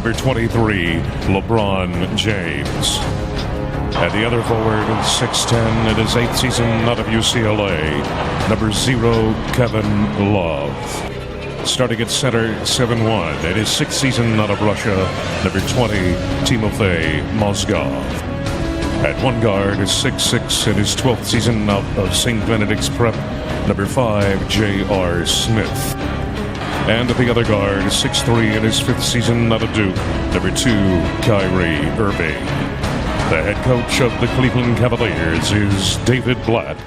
number 23, LeBron James. And the other forward, 6'10", in his 8th season out of UCLA, number 0, Kevin Love. Starting at center, 7'1", in his 6th season out of Russia, number 20, Timofey Mozgov. At one guard, 6'6", in his 12th season out of St. Benedict's Prep, number 5, J.R. Smith. And at the other guard, 6'3", in his 5th season out of Duke, number 2, Kyrie Irving. The head coach of the Cleveland Cavaliers is David Blatt.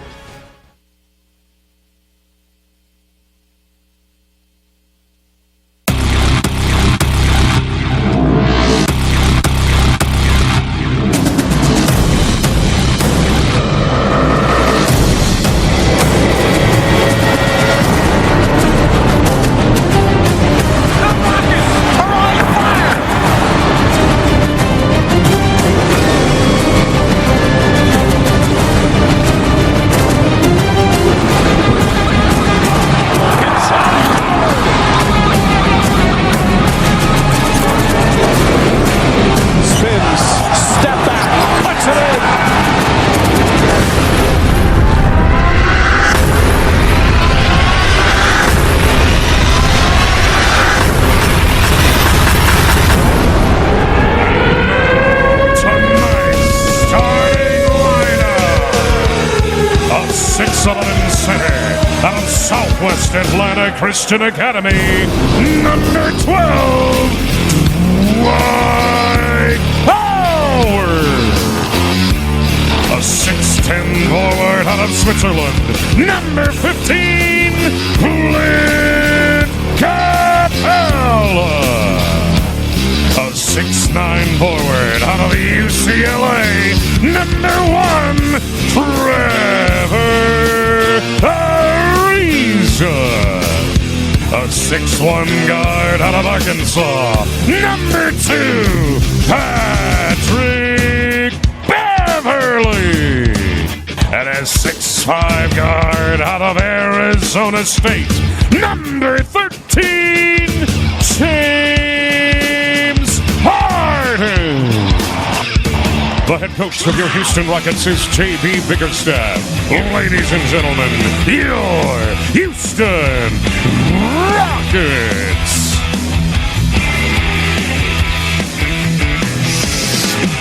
Southwest Atlanta Christian Academy, number 12, Dwight Howard. A 6'10" forward out of Switzerland, number 15, Clint Capella. A 6'9" forward out of UCLA, number 1, Trevor a 6'1" guard out of Arkansas, number 2, Patrick Beverley. And a 6'5" guard out of Arizona State, number 13, James Harden. The head coach of your Houston Rockets is J.B. Bickerstaff. Ladies and gentlemen, your Houston Rockets.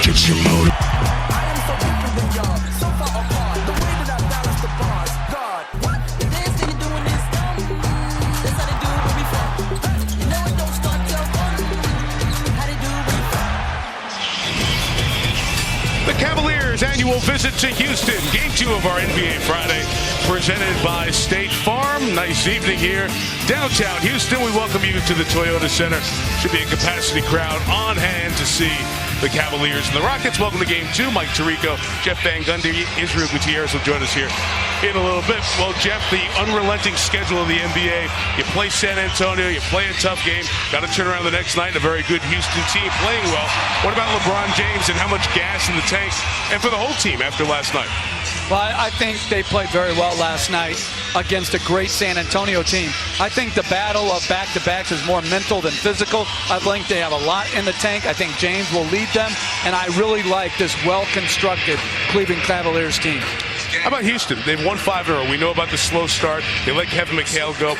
Get your motor. The Cavaliers' annual visit to Houston. Game 2 of our NBA Friday, presented by State Farm. Nice evening here. Downtown Houston, we welcome you to the Toyota Center. Should be a capacity crowd on hand to see the Cavaliers and the Rockets. Welcome to Game 2. Mike Tirico, Jeff Van Gundy, Israel Gutierrez will join us here in a little bit. Well, Jeff, the unrelenting schedule of the NBA. You play San Antonio, you play a tough game, got to turn around the next night. A very good Houston team playing well. What about LeBron James and how much gas in the tank, and for the whole team after last night? Well, I think they played very well last night against a great San Antonio team. I think the battle of back-to-backs is more mental than physical. I think they have a lot in the tank. I think James will lead them, and I really like this well-constructed Cleveland Cavaliers team. How about Houston? They've won 5 in a row. We know about the slow start. They let Kevin McHale go.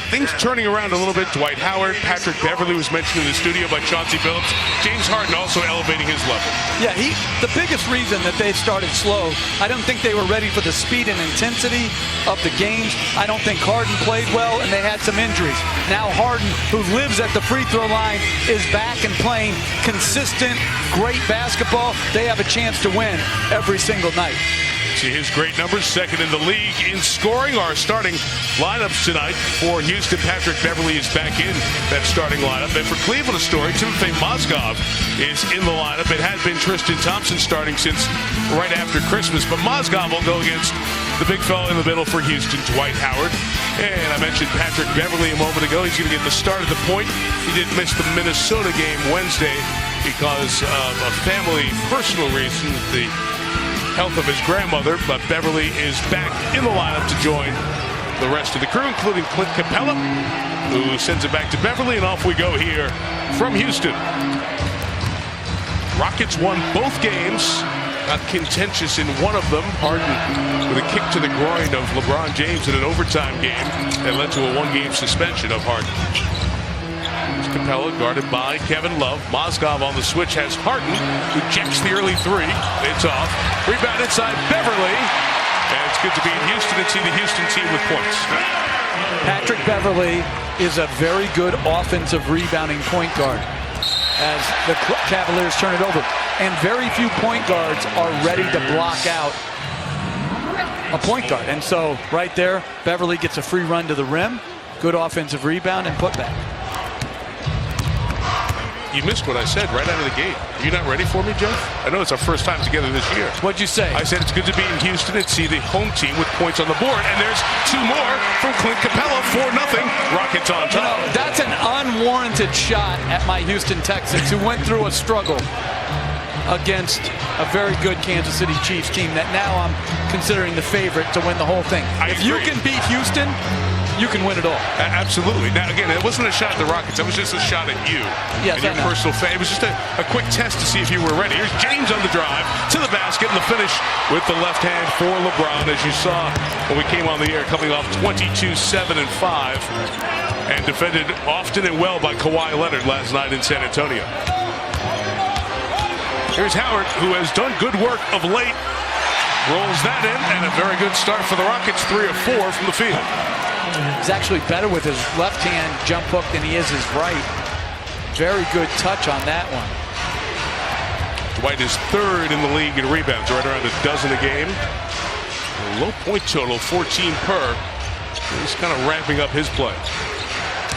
Things turning around a little bit. Dwight Howard, Patrick Beverley was mentioned in the studio by Chauncey Billups. James Harden also elevating his level. Yeah, the biggest reason that they started slow, I don't think they were ready for the speed and intensity of the games. I don't think Harden played well, and they had some injuries. Now Harden, who lives at the free throw line, is back and playing consistent, great basketball. They have a chance to win every single night. See his great numbers, second in the league in scoring. Our starting lineups tonight for Houston. Patrick Beverley is back in that starting lineup. And for Cleveland, a story, Timofey Mozgov is in the lineup. It had been Tristan Thompson starting since right after Christmas, but Mozgov will go against the big fella in the middle for Houston, Dwight Howard. And I mentioned Patrick Beverley a moment ago. He's going to get the start at the point. He did miss the Minnesota game Wednesday because of a family personal reason, the health of his grandmother, but Beverley is back in the lineup to join the rest of the crew, including Clint Capella, who sends it back to Beverley, and off we go here from Houston. Rockets won both games. Got contentious in one of them. Harden with a kick to the groin of LeBron James in an overtime game that led to a one-game suspension of Harden. Capella guarded by Kevin Love. Mozgov on the switch has Harden, who jacks the early three. It's off. Rebound inside Beverley. And it's good to be in Houston and see the Houston team with points. Patrick Beverley is a very good offensive rebounding point guard as the Cavaliers turn it over. And very few point guards are ready to block out a point guard. And so right there, Beverley gets a free run to the rim. Good offensive rebound and putback. You missed what I said right out of the gate. Are you not ready for me, Jeff? I know it's our first time together this year. What'd you say? I said it's good to be in Houston and see the home team with points on the board. And there's two more from Clint Capella, 4-0. Rockets on top. You know, that's an unwarranted shot at my Houston Texans, who went through a struggle against a very good Kansas City Chiefs team that now I'm considering the favorite to win the whole thing. If you can beat Houston, you can win it all. Absolutely. Now, again, it wasn't a shot at the Rockets. It was just a shot at you. Yes, and your personal fan. It was just a quick test to see if you were ready. Here's James on the drive to the basket and the finish with the left hand for LeBron, as you saw when we came on the air, coming off 22, 7, and 5, and defended often and well by Kawhi Leonard last night in San Antonio. Here's Howard, who has done good work of late. Rolls that in, and a very good start for the Rockets, 3 of 4 from the field. He's actually better with his left hand jump hook than he is his right. Very good touch on that one. Dwight is third in the league in rebounds, right around a dozen a game. A low point total, 14 per. He's kind of ramping up his play.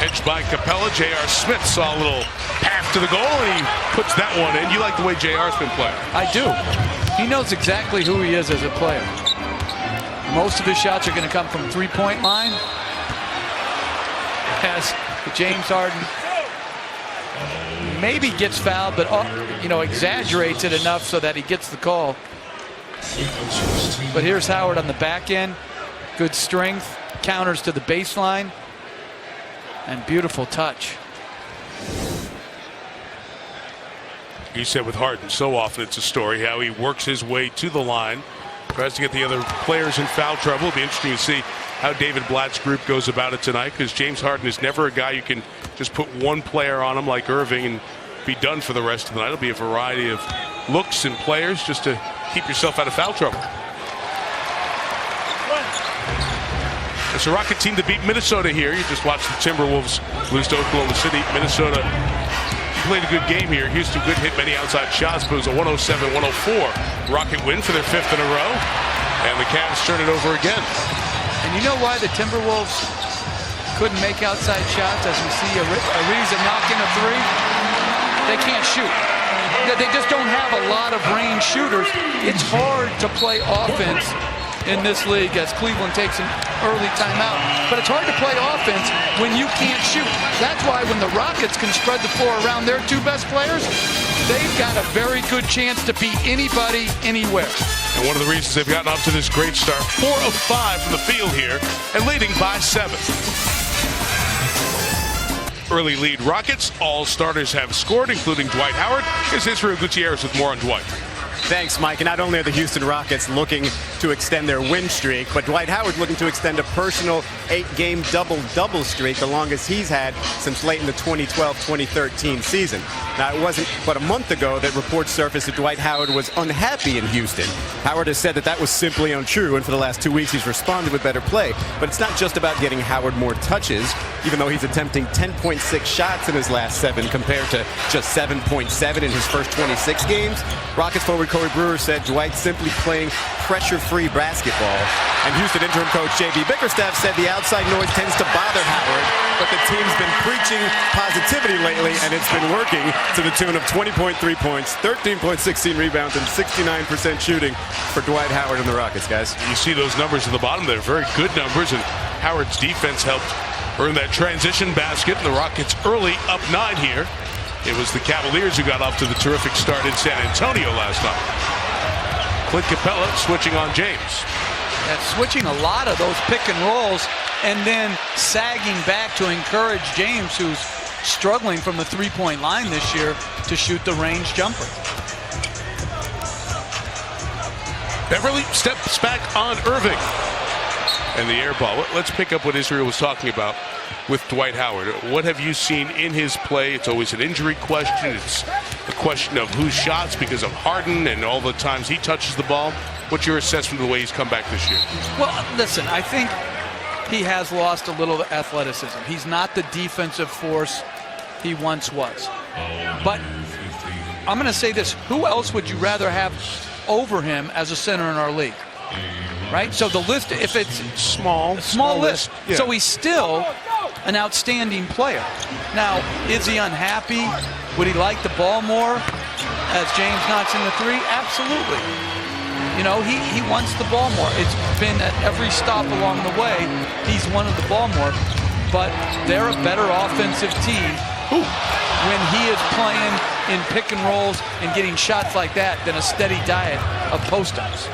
Edged by Capella. J.R. Smith saw a little path to the goal, and he puts that one in. You like the way J.R.'s been playing? I do. He knows exactly who he is as a player. Most of his shots are going to come from three-point line. As James Harden maybe gets fouled, but exaggerates it enough so that he gets the call. But here's Howard on the back end. Good strength, counters to the baseline, and beautiful touch. You said with Harden, so often it's a story how he works his way to the line, tries to get the other players in foul trouble. It'll be interesting to see how David Blatt's group goes about it tonight, because James Harden is never a guy you can just put one player on him like Irving and be done for the rest of the night. It'll be a variety of looks and players just to keep yourself out of foul trouble. It's a Rocket team to beat Minnesota here. You just watched the Timberwolves lose to Oklahoma City. Minnesota played a good game here. Houston good, hit many outside shots, but it was a 107-104 Rocket win for their 5th in a row. And the Cavs turn it over again. And you know why the Timberwolves couldn't make outside shots, as we see Ariza knocking a three? They can't shoot. They just don't have a lot of range shooters. It's hard to play offense in this league as Cleveland takes an early timeout. But it's hard to play offense when you can't shoot. That's why when the Rockets can spread the floor around their two best players, they've got a very good chance to beat anybody, anywhere. And one of the reasons they've gotten off to this great start, 4 of 5 from the field here, and leading by 7. Early lead Rockets. All starters have scored, including Dwight Howard. Here's Israel Gutierrez with more on Dwight. Thanks, Mike. And not only are the Houston Rockets looking to extend their win streak, but Dwight Howard looking to extend a personal 8-game double-double streak, the longest he's had since late in the 2012-2013 season. Now, it wasn't but a month ago that reports surfaced that Dwight Howard was unhappy in Houston. Howard has said that that was simply untrue, and for the last 2 weeks he's responded with better play. But it's not just about getting Howard more touches, even though he's attempting 10.6 shots in his last 7 compared to just 7.7 in his first 26 games. Rockets forward Corey Brewer said Dwight's simply playing pressure-free basketball. And Houston interim coach J.B. Bickerstaff said the outside noise tends to bother Howard, but the team's been preaching positivity lately, and it's been working to the tune of 20.3 points, 13.16 rebounds, and 69% shooting for Dwight Howard and the Rockets, guys. You see those numbers at the bottom there, very good numbers, and Howard's defense helped earn that transition basket, and the Rockets early up 9 here. It was the Cavaliers who got off to the terrific start in San Antonio last night. Clint Capella switching on James. Switching a lot of those pick and rolls and then sagging back to encourage James, who's struggling from the three-point line this year, to shoot the range jumper. Beverley steps back on Irving. And the air ball. Let's pick up what Israel was talking about with Dwight Howard. What have you seen in his play? It's always an injury question. It's a question of whose shots because of Harden and all the times he touches the ball. What's your assessment of the way he's come back this year? Well, listen, I think he has lost a little athleticism. He's not the defensive force he once was. But I'm going to say this. Who else would you rather have over him as a center in our league? Right? So the list, if it's small list. Yeah. So he's still an outstanding player. Now, is he unhappy? Would he like the ball more as James knocks in the three? Absolutely. You know, he wants the ball more. It's been at every stop along the way, he's wanted the ball more. But they're a better offensive team when he is playing in pick and rolls and getting shots like that than a steady diet of post-ups.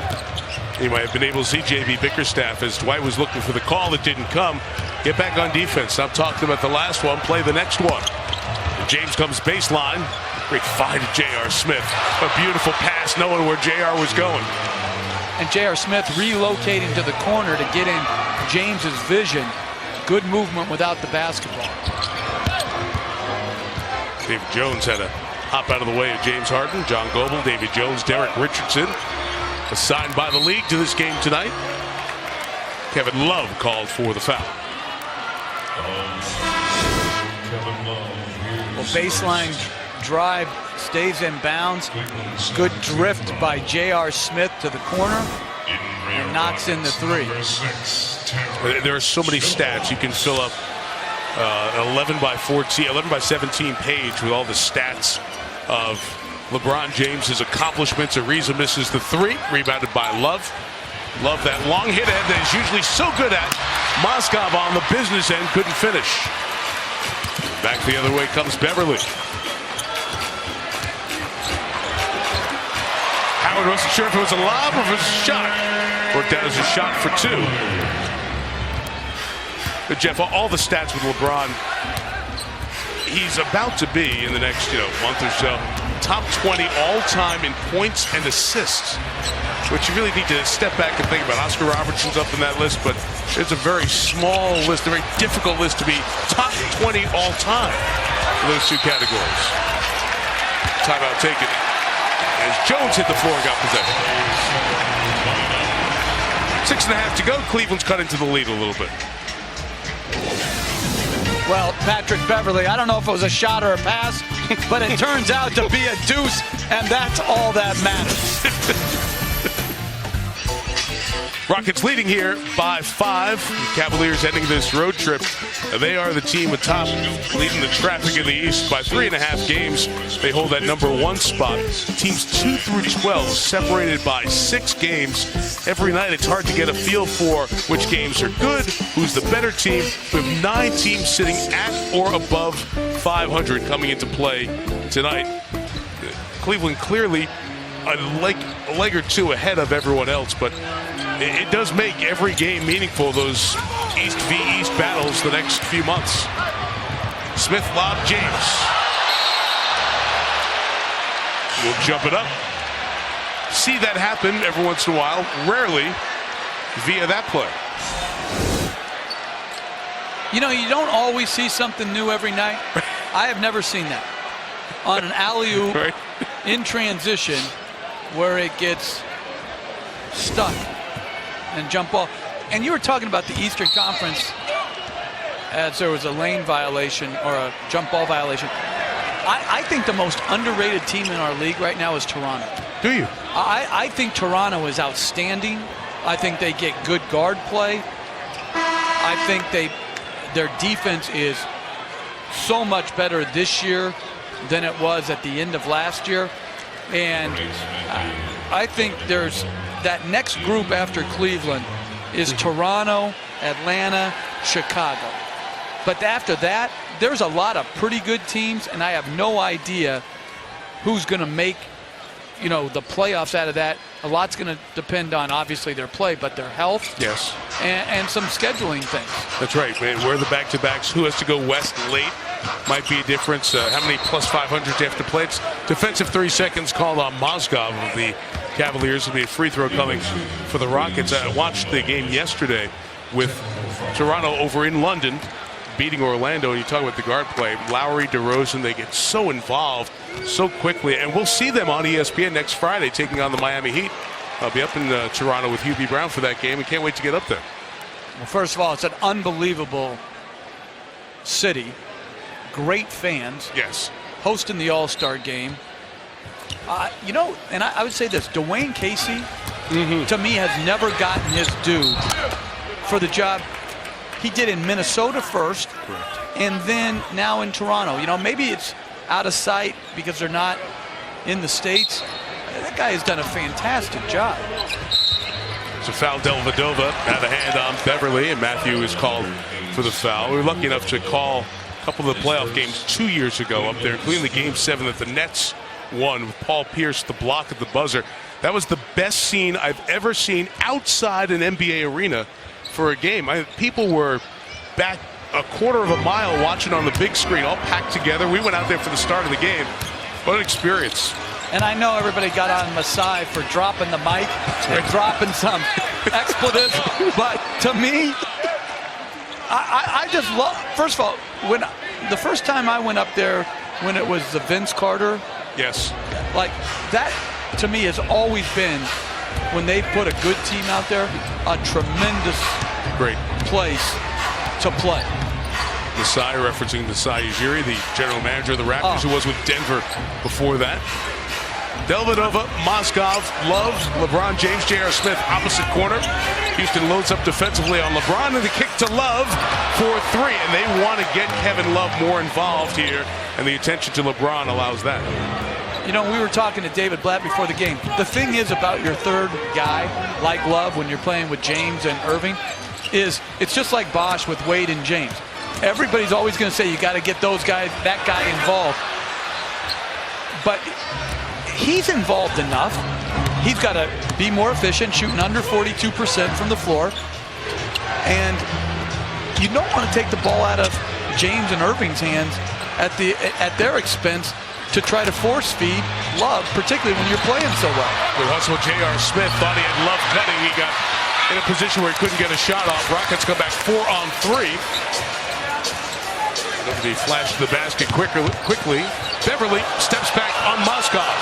You might have been able to see J.B. Bickerstaff as Dwight was looking for the call that didn't come. Get back on defense. Stop talking about the last one. Play the next one. James comes baseline. Great find to J.R. Smith. A beautiful pass knowing where J.R. was going. And J.R. Smith relocating to the corner to get in James's vision. Good movement without the basketball. David Jones had a hop out of the way of James Harden. John Goble, David Jones, Derek Richardson. Assigned by the league to this game tonight. Kevin Love called for the foul. Well, baseline drive stays in bounds. Good drift by J.R. Smith to the corner and knocks in the three. There are so many stats. You can fill up an 11 by 17 page with all the stats of LeBron James' accomplishments. Ariza misses the three, rebounded by Love. Love that long hit ahead that he's usually so good at. Moskov on the business end couldn't finish. Back the other way comes Beverley. Howard wasn't sure if it was a lob or if it was a shot. Worked out as a shot for two. But Jeff, all the stats with LeBron, he's about to be in the next month or so top 20 all-time in points and assists, which you really need to step back and think about. Oscar Robertson's up in that list, but it's a very small list, a very difficult list to be top 20 all-time in those two categories. Timeout taken as Jones hit the floor and got possession. 6.5 to go. Cleveland's cut into the lead a little bit. Well, Patrick Beverley, I don't know if it was a shot or a pass, but it turns out to be a deuce, and that's all that matters. Rockets leading here by 5. The Cavaliers ending this road trip. They are the team atop, leading the traffic in the East by 3.5 games. They hold that number 1 spot. Teams 2 through 12 separated by 6 games. Every night it's hard to get a feel for which games are good, who's the better team. We have 9 teams sitting at or above 500 coming into play tonight. Cleveland clearly a leg or two ahead of everyone else, but it does make every game meaningful, those East v. East battles the next few months. Smith lob James. We'll jump it up. See that happen every once in a while, rarely via that play. You know, you don't always see something new every night. I have never seen that. On an alley-oop Right. in transition where it gets stuck and jump ball. And you were talking about the Eastern Conference as there was a lane violation or a jump ball violation. I think the most underrated team in our league right now is Toronto. Do you? I think Toronto is outstanding. I think they get good guard play. I think their defense is so much better this year than it was at the end of last year. And I think there's that next group after Cleveland is Toronto, Atlanta, Chicago. But after that, there's a lot of pretty good teams, and I have no idea who's going to make the playoffs out of that, a lot's going to depend on, obviously, their play, but their health. Yes. And some scheduling things. That's right. Where are the back-to-backs? Who has to go west late? Might be a difference. How many plus 500s you have to play? It's defensive 3 seconds called on Mozgov of the Cavaliers. Will be a free throw coming for the Rockets. I watched the game yesterday with Toronto over in London, beating Orlando. And you talk about the guard play. Lowry, DeRozan, they get so involved so quickly. And we'll see them on ESPN next Friday taking on the Miami Heat. I'll be up in Toronto with Hugh B. Brown for that game. We can't wait to get up there. Well, first of all, it's an unbelievable city. Great fans. Yes. Hosting the All-Star game. And I would say this. Dwayne Casey, to me, has never gotten his due for the job he did in Minnesota first. Correct. And then now in Toronto. Maybe it's out of sight because they're not in the States. That guy has done a fantastic job. It's a foul. Dellavedova out of hand on Beverley, and Matthew is called for the foul. We were lucky enough to call a couple of the playoff games 2 years ago up there, including the Game 7 that the Nets won with Paul Pierce, the block at the buzzer. That was the best scene I've ever seen outside an NBA arena for a game. People were back a quarter of a mile watching on the big screen, all packed together. We went out there for the start of the game. What an experience. And I know everybody got on Masai for dropping the mic and dropping some expletives, but to me, I just love, first of all, when the first time I went up there when it was the Vince Carter. Yes. Like that to me has always been, when they put a good team out there, a tremendous great place to play. Masai referencing Masai Ujiri, the general manager of the Raptors, who was with Denver before that. Dellavedova, Mozgov, Love, LeBron James, J.R. Smith, opposite corner. Houston loads up defensively on LeBron, and the kick to Love for three. And they want to get Kevin Love more involved here, and the attention to LeBron allows that. We were talking to David Blatt before the game. The thing is about your third guy, like Love, when you're playing with James and Irving, is it's just like Bosch with Wade and James. Everybody's always going to say you got to get that guy involved. But he's involved enough. He's got to be more efficient, shooting under 42% from the floor. And you don't want to take the ball out of James and Irving's hands at their expense to try to force feed Love, particularly when you're playing so well. With hustle, J.R. Smith thought he had Love cutting. He got in a position where he couldn't get a shot off. Rockets come back 4 on 3. He flashed the basket quickly. Beverley steps back on Mozgov.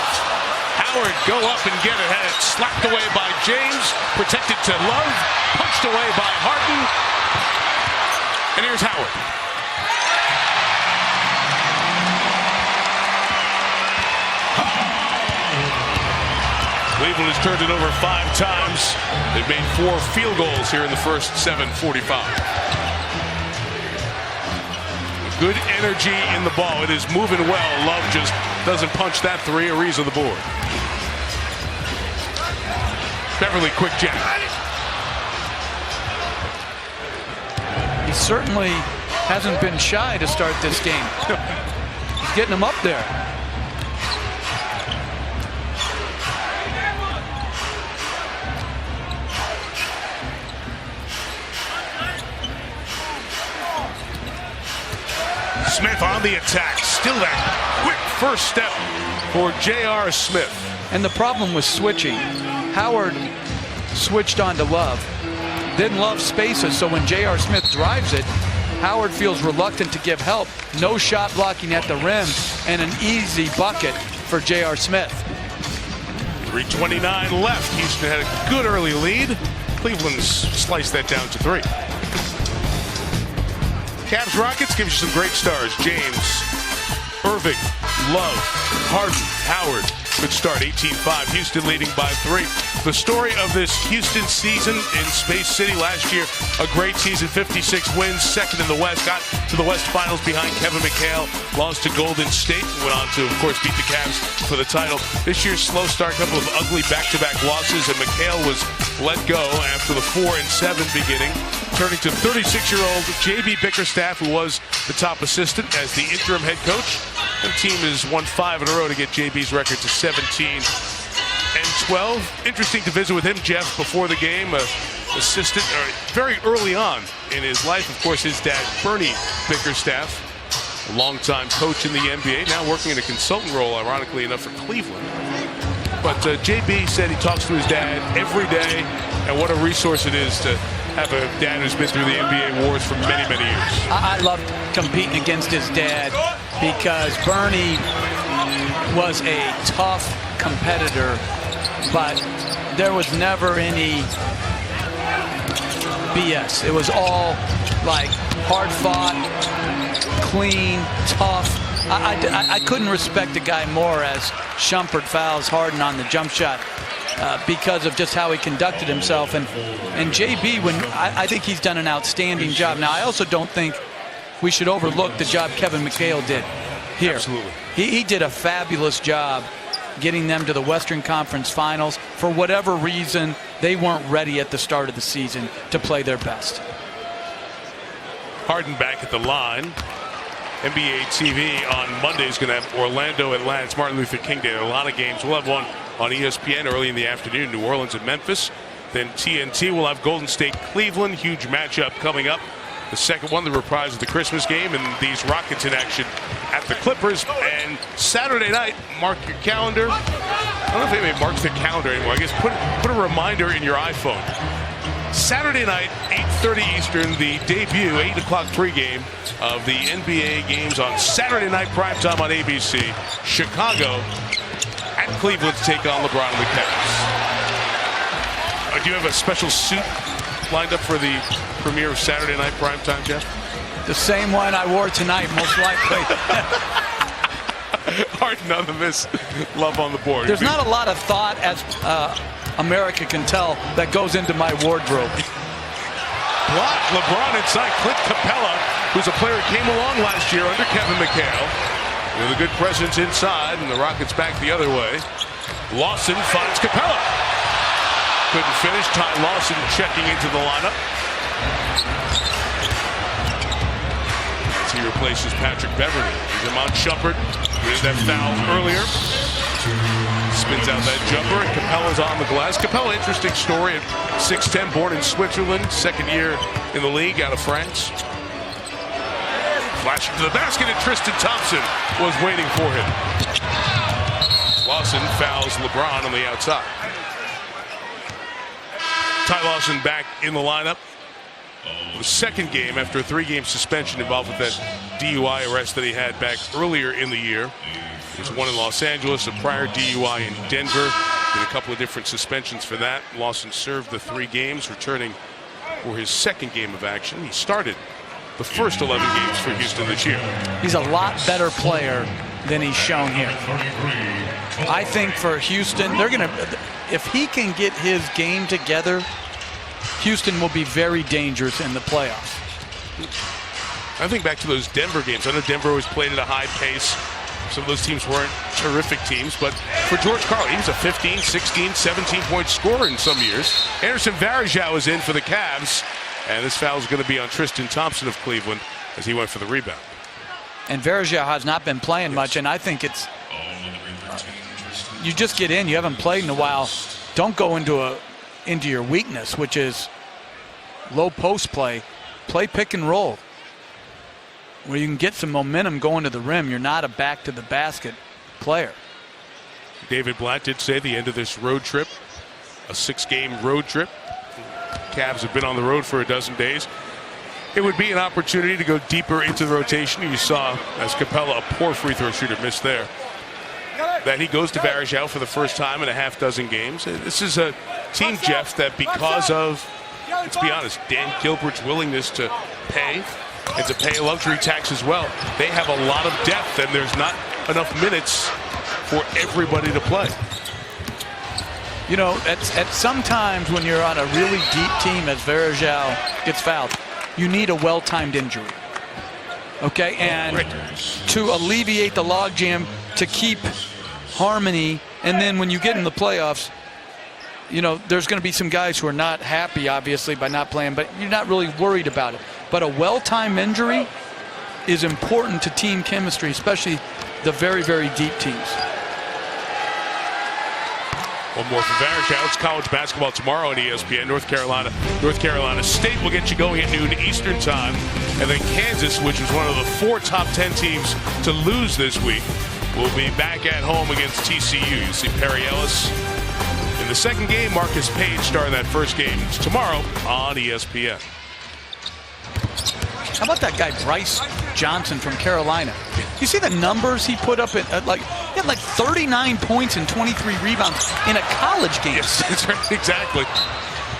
Howard go up and get it. Had it slapped away by James. Protected to Love. Punched away by Harden. And here's Howard. Cleveland has turned it over 5 times. They've made 4 field goals here in the first 7:45. Good energy in the ball. It is moving well. Love just doesn't punch that three. Ariza the board. Beverley, quick jab. He certainly hasn't been shy to start this game. He's getting him up there. Smith on the attack. Still that quick first step for J.R. Smith. And the problem was switching. Howard switched on to Love. Then Love spaces, so when J.R. Smith drives it, Howard feels reluctant to give help. No shot blocking at the rim, and an easy bucket for J.R. Smith. 3:29 left. Houston had a good early lead. Cleveland sliced that down to 3. Cavs Rockets gives you some great stars. James, Irving, Love, Harden, Howard. Good start, 18-5. Houston leading by 3. The story of this Houston season in Space City last year, a great season, 56 wins, second in the West. Got to the West Finals behind Kevin McHale. Lost to Golden State. Went on to, of course, beat the Cavs for the title. This year's slow start, couple of ugly back-to-back losses, and McHale was let go after the 4-7 beginning. Turning to 36-year-old J.B. Bickerstaff, who was the top assistant as the interim head coach. The team has won 5 in a row to get J.B.'s record to 17 2012. Interesting to visit with him, Jeff, before the game. Assistant very early on in his life. Of course, his dad, Bernie Bickerstaff, a longtime coach in the NBA, now working in a consultant role, ironically enough, for Cleveland. But JB said he talks to his dad every day, and what a resource it is to have a dad who's been through the NBA wars for many, many years. I loved competing against his dad because Bernie was a tough competitor, but there was never any BS. It was all like hard fought, clean, tough. I couldn't respect a guy more as Shumpert fouls Harden on the jump shot because of just how he conducted himself. And JB, I think he's done an outstanding job. Now, I also don't think we should overlook the job Kevin McHale did here. Absolutely. He did a fabulous job getting them to the Western Conference Finals. For whatever reason, they weren't ready at the start of the season to play their best. Harden back at the line. NBA TV on Monday is going to have Orlando, Atlanta. It's Martin Luther King Day. There are a lot of games. We'll have one on ESPN early in the afternoon, New Orleans and Memphis. Then TNT will have Golden State, Cleveland. Huge matchup coming up. The second one, the reprise of the Christmas game, and these Rockets in action at the Clippers. And Saturday night, mark your calendar. I don't know if anybody marks their calendar anymore. I guess put a reminder in your iPhone. Saturday night, 8:30 Eastern, the debut 8 o'clock pregame of the NBA games on Saturday night primetime on ABC. Chicago at Cleveland to take on LeBron and the Cavs. Do you have a special suit lined up for the premiere of Saturday night primetime, Jeff? The same one I wore tonight, most likely. Harden on the miss. Love on the board. There's not a lot of thought, as America can tell, that goes into my wardrobe. Block. LeBron inside. Clint Capella, who's a player who came along last year under Kevin McHale. With a good presence inside, and the Rockets back the other way. Lawson finds Capella. Couldn't finish. Ty Lawson checking into the lineup. As he replaces Patrick Beverley. He's Iman Shumpert, who did that foul earlier. Spins out that jumper, and Capella's on the glass. Capella, interesting story, at 6'10", born in Switzerland, second year in the league out of France. Flashing to the basket, and Tristan Thompson was waiting for him. Lawson fouls LeBron on the outside. Ty Lawson back in the lineup. The second game after a 3-game suspension involved with that DUI arrest that he had back earlier in the year. There's one in Los Angeles, a prior DUI in Denver. Did a couple of different suspensions for that. Lawson served the 3 games, returning for his second game of action. He started the first 11 games for Houston this year. He's a lot better player than he's shown here. I think for Houston, they're going to, if he can get his game together, Houston will be very dangerous in the playoffs. I think back to those Denver games. I know Denver always played at a high pace. Some of those teams weren't terrific teams, but for George Karl, he was a 15, 16, 17-point scorer in some years. Anderson Varejao is in for the Cavs, and this foul is going to be on Tristan Thompson of Cleveland as he went for the rebound. And Varejao has not been playing much, and I think it's, you just get in, you haven't played in a while. Don't go into your weakness, which is low post play. Play pick and roll, where you can get some momentum going to the rim. You're not a back to the basket player. David Blatt did say the end of this road trip, a 6-game road trip. Cavs have been on the road for a dozen days. It would be an opportunity to go deeper into the rotation. You saw, as Capella, a poor free throw shooter, missed there, that he goes to Varejao for the first time in a half dozen games. This is a team, Jeff, that because of, let's be honest, Dan Gilbert's willingness to pay and to pay a luxury tax as well, they have a lot of depth, and there's not enough minutes for everybody to play. You know, at sometimes when you're on a really deep team, as Varejao gets fouled, you need a well-timed injury. Okay, and to alleviate the logjam, to keep harmony, and then when you get in the playoffs, you know, there's going to be some guys who are not happy, obviously, by not playing, but you're not really worried about it. But a well-timed injury is important to team chemistry, especially the very, very deep teams. One more for Varejao. It's college basketball tomorrow on ESPN. North Carolina State will get you going at noon Eastern time. And then Kansas, which is one of the 4 top 10 teams to lose this week, will be back at home against TCU. You see Perry Ellis in the second game. Marcus Page starting that first game tomorrow on ESPN. How about that guy Bryce Johnson from Carolina? You see the numbers he put up he had like 39 points and 23 rebounds in a college game. Yes, that's right, exactly.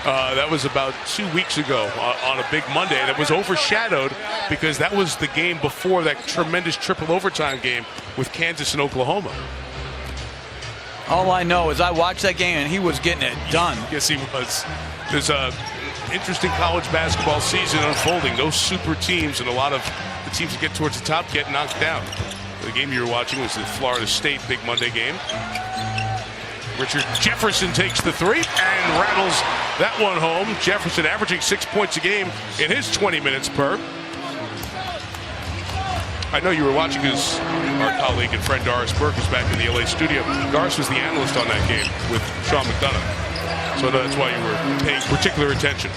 That was about 2 weeks ago on a big Monday. That was overshadowed because that was the game before that tremendous triple overtime game with Kansas and Oklahoma. All I know is I watched that game and he was getting it done. Yes, he was. There's a interesting college basketball season unfolding. Those super teams and a lot of the teams that get towards the top get knocked down. The game you were watching was the Florida State big Monday game. Richard Jefferson takes the 3 and rattles that one home. Jefferson averaging 6 points a game in his 20 minutes per. I know you were watching because our colleague and friend Doris Burke was back in the LA studio. Doris was the analyst on that game with Sean McDonough. So that's why you were paying particular attention.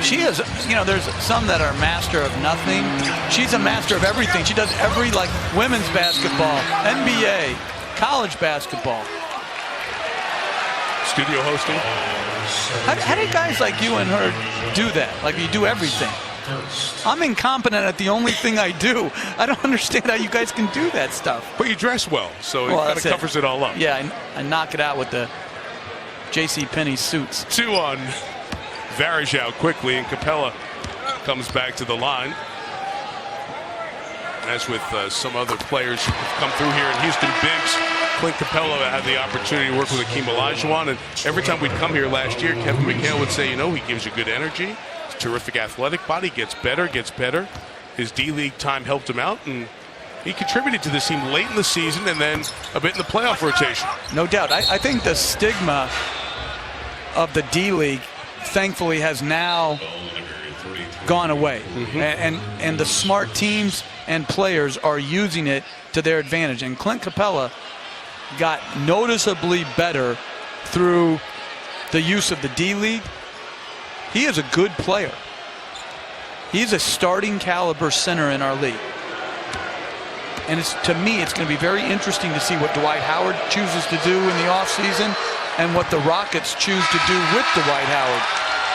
She is, there's some that are master of nothing. She's a master of everything. She does every, like, women's basketball, NBA, college basketball. Studio hosting. How do guys like you and her do that? Like, you do everything. I'm incompetent at the only thing I do. I don't understand how you guys can do that stuff. But you dress well, so it kind of covers it all up. Yeah, I knock it out with the J.C. Penney suits. 2 on Varejao quickly, and Capella comes back to the line. As with some other players who have come through here in Houston, Biggs, Clint Capella had the opportunity to work with Akeem Olajuwon, and every time we'd come here last year, Kevin McHale would say, he gives you good energy, terrific athletic body, gets better. His D-League time helped him out, and he contributed to this team late in the season and then a bit in the playoff rotation. No doubt. I think the stigma of the D-League, thankfully, has now gone away. And the smart teams and players are using it to their advantage. And Clint Capella got noticeably better through the use of the D-League. He is a good player. He's a starting caliber center in our league. And to me, it's going to be very interesting to see what Dwight Howard chooses to do in the offseason and what the Rockets choose to do with Dwight Howard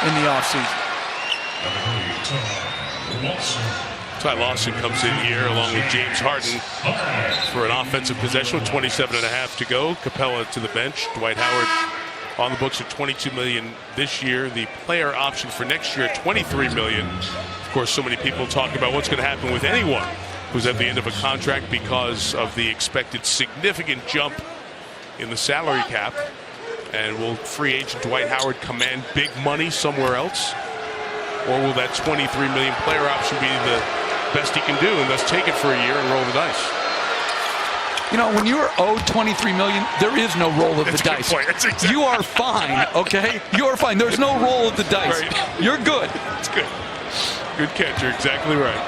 in the offseason. Ty Lawson comes in here along with James Harden for an offensive possession with 27.5 to go. Capella to the bench. Dwight Howard on the books at $22 million this year. The player option for next year at $23 million. Of course, so many people talk about what's going to happen with anyone who's at the end of a contract because of the expected significant jump in the salary cap. And will free agent Dwight Howard command big money somewhere else? Or will that $23 million player option be the best he can do and thus take it for a year and roll the dice? When you're owed $23 million, there is no roll of the dice. Exactly. You are fine, okay? You are fine. There's no roll of the dice. Right. You're good. It's good. Good catch. You're exactly right.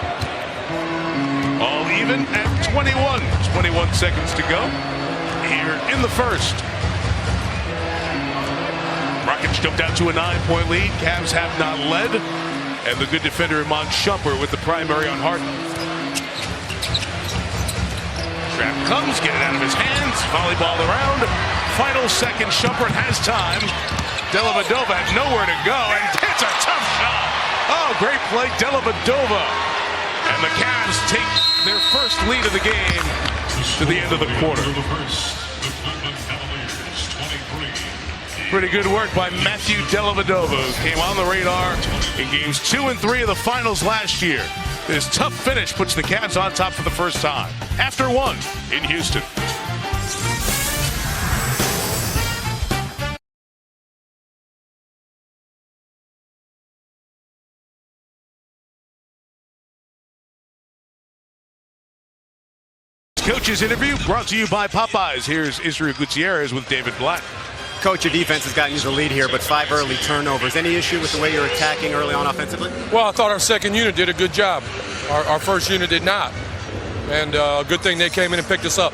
All even at 21. 21 seconds to go here in the first. Rockets jumped out to a 9-point lead. Cavs have not led. And the good defender, Iman Shumpert, with the primary on Harden. Trap comes, get it out of his hands. Volleyball around. Final second, Shumpert has time. Dellavedova had nowhere to go, and hits a tough shot. Oh, great play, Dellavedova. And the Cavs take their first lead of the game to the end of the quarter. Pretty good work by Matthew Dellavedova, who came on the radar in games 2 and 3 of the finals last year. This tough finish puts the Cavs on top for the first time, after 1 in Houston. Coach's interview brought to you by Popeyes. Here's Israel Gutierrez with David Blatt. Coach, your defense has gotten you the lead here, but 5 early turnovers. Any issue with the way you're attacking early on offensively? Well, I thought our second unit did a good job. Our first unit did not. And good thing they came in and picked us up.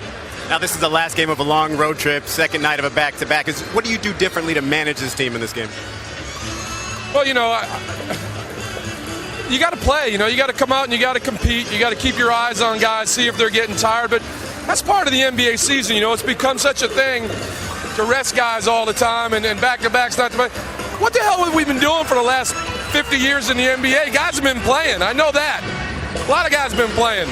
Now, this is the last game of a long road trip, second night of a back-to-back. What do you do differently to manage this team in this game? Well, you got to play. You got to come out and you got to compete. You got to keep your eyes on guys, see if they're getting tired. But that's part of the NBA season. It's become such a thing to rest guys all the time and back-to-backs not to play. What the hell have we been doing for the last 50 years in the NBA? Guys have been playing. I know that. A lot of guys have been playing.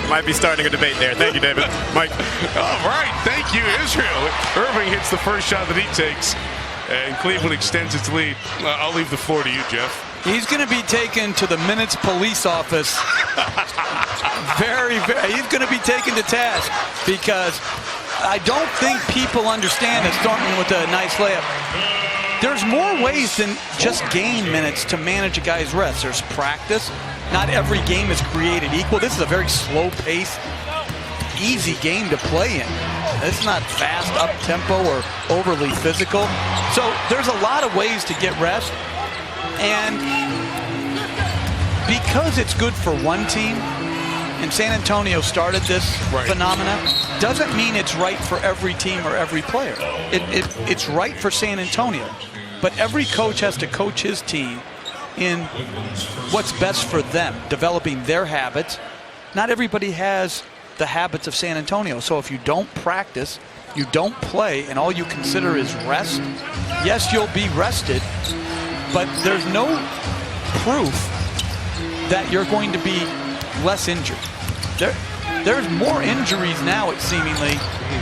Might be starting a debate there. Thank you, David. Mike. All right. Thank you, Israel. Irving hits the first shot that he takes, and Cleveland extends its lead. I'll leave the floor to you, Jeff. He's going to be taken to the Minutes police office. He's going to be taken to task because I don't think people understand that starting with a nice layup. There's more ways than just game minutes to manage a guy's rest. There's practice. Not every game is created equal. This is a very slow-paced, easy game to play in. It's not fast, up-tempo, or overly physical. So there's a lot of ways to get rest. And because it's good for one team, and San Antonio started this phenomena, doesn't mean it's right for every team or every player. It's right for San Antonio. But every coach has to coach his team in what's best for them, developing their habits. Not everybody has the habits of San Antonio. So if you don't practice, you don't play, and all you consider is rest, yes, you'll be rested, but there's no proof that you're going to be less injured. There's more injuries now, it seemingly,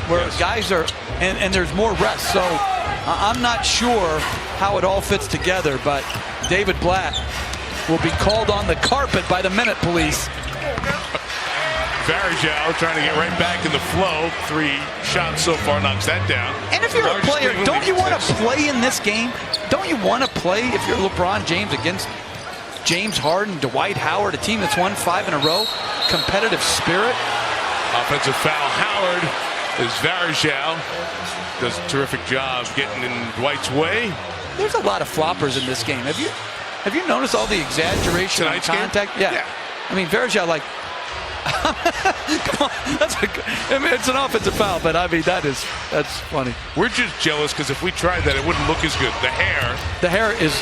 where guys are, and there's more rest. So I'm not sure how it all fits together, but David Blatt will be called on the carpet by the Minute Police. Varejao trying to get right back in the flow. 3 shots so far, knocks that down. And if you're a player, don't you want to play in this game? Don't you want to play if you're LeBron James against James Harden, Dwight Howard, a team that's won 5 in a row? Competitive spirit. Offensive foul. Howard is Varejao. Does a terrific job getting in Dwight's way. There's a lot of floppers in this game. Have you noticed all the exaggeration on contact? Yeah. I mean, Varejao, like, come on, it's an offensive foul, but I mean that's funny. We're just jealous because if we tried that, it wouldn't look as good. The hair is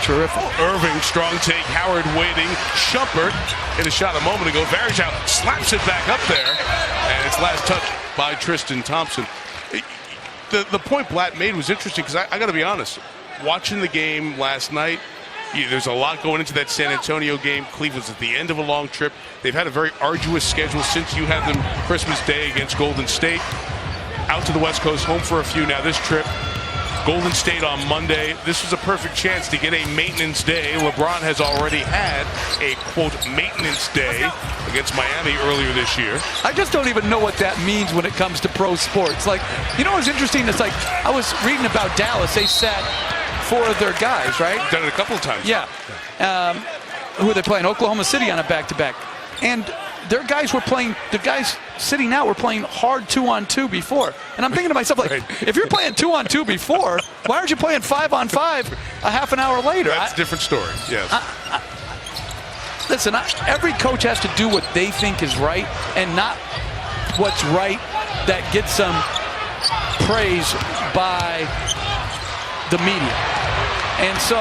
terrific. Irving, strong take. Howard waiting. Shumpert hit a shot a moment ago. Varejao slaps it back up there, and it's last touch by Tristan Thompson. The point Blatt made was interesting because I got to be honest. Watching the game last night, there's a lot going into that San Antonio game. Cleveland's at the end of a long trip. They've had a very arduous schedule since you had them Christmas Day against Golden State. Out to the West Coast, home for a few. Now this trip, Golden State on Monday. This was a perfect chance to get a maintenance day. LeBron has already had a, quote, maintenance day against Miami earlier this year. I just don't even know what that means when it comes to pro sports. Like, what's interesting? It's like, I was reading about Dallas. They sat 4 of their guys, right? Done it a couple of times. Yeah. Who are they playing? Oklahoma City on a back-to-back. And their guys were playing, the guys sitting out were playing hard 2-on-2 before. And I'm thinking to myself, like, if you're playing 2-on-2 before, why aren't you playing 5-on-5 a half an hour later? That's a different story, yes. Listen, every coach has to do what they think is right and not what's right that gets some praise by the media. And so,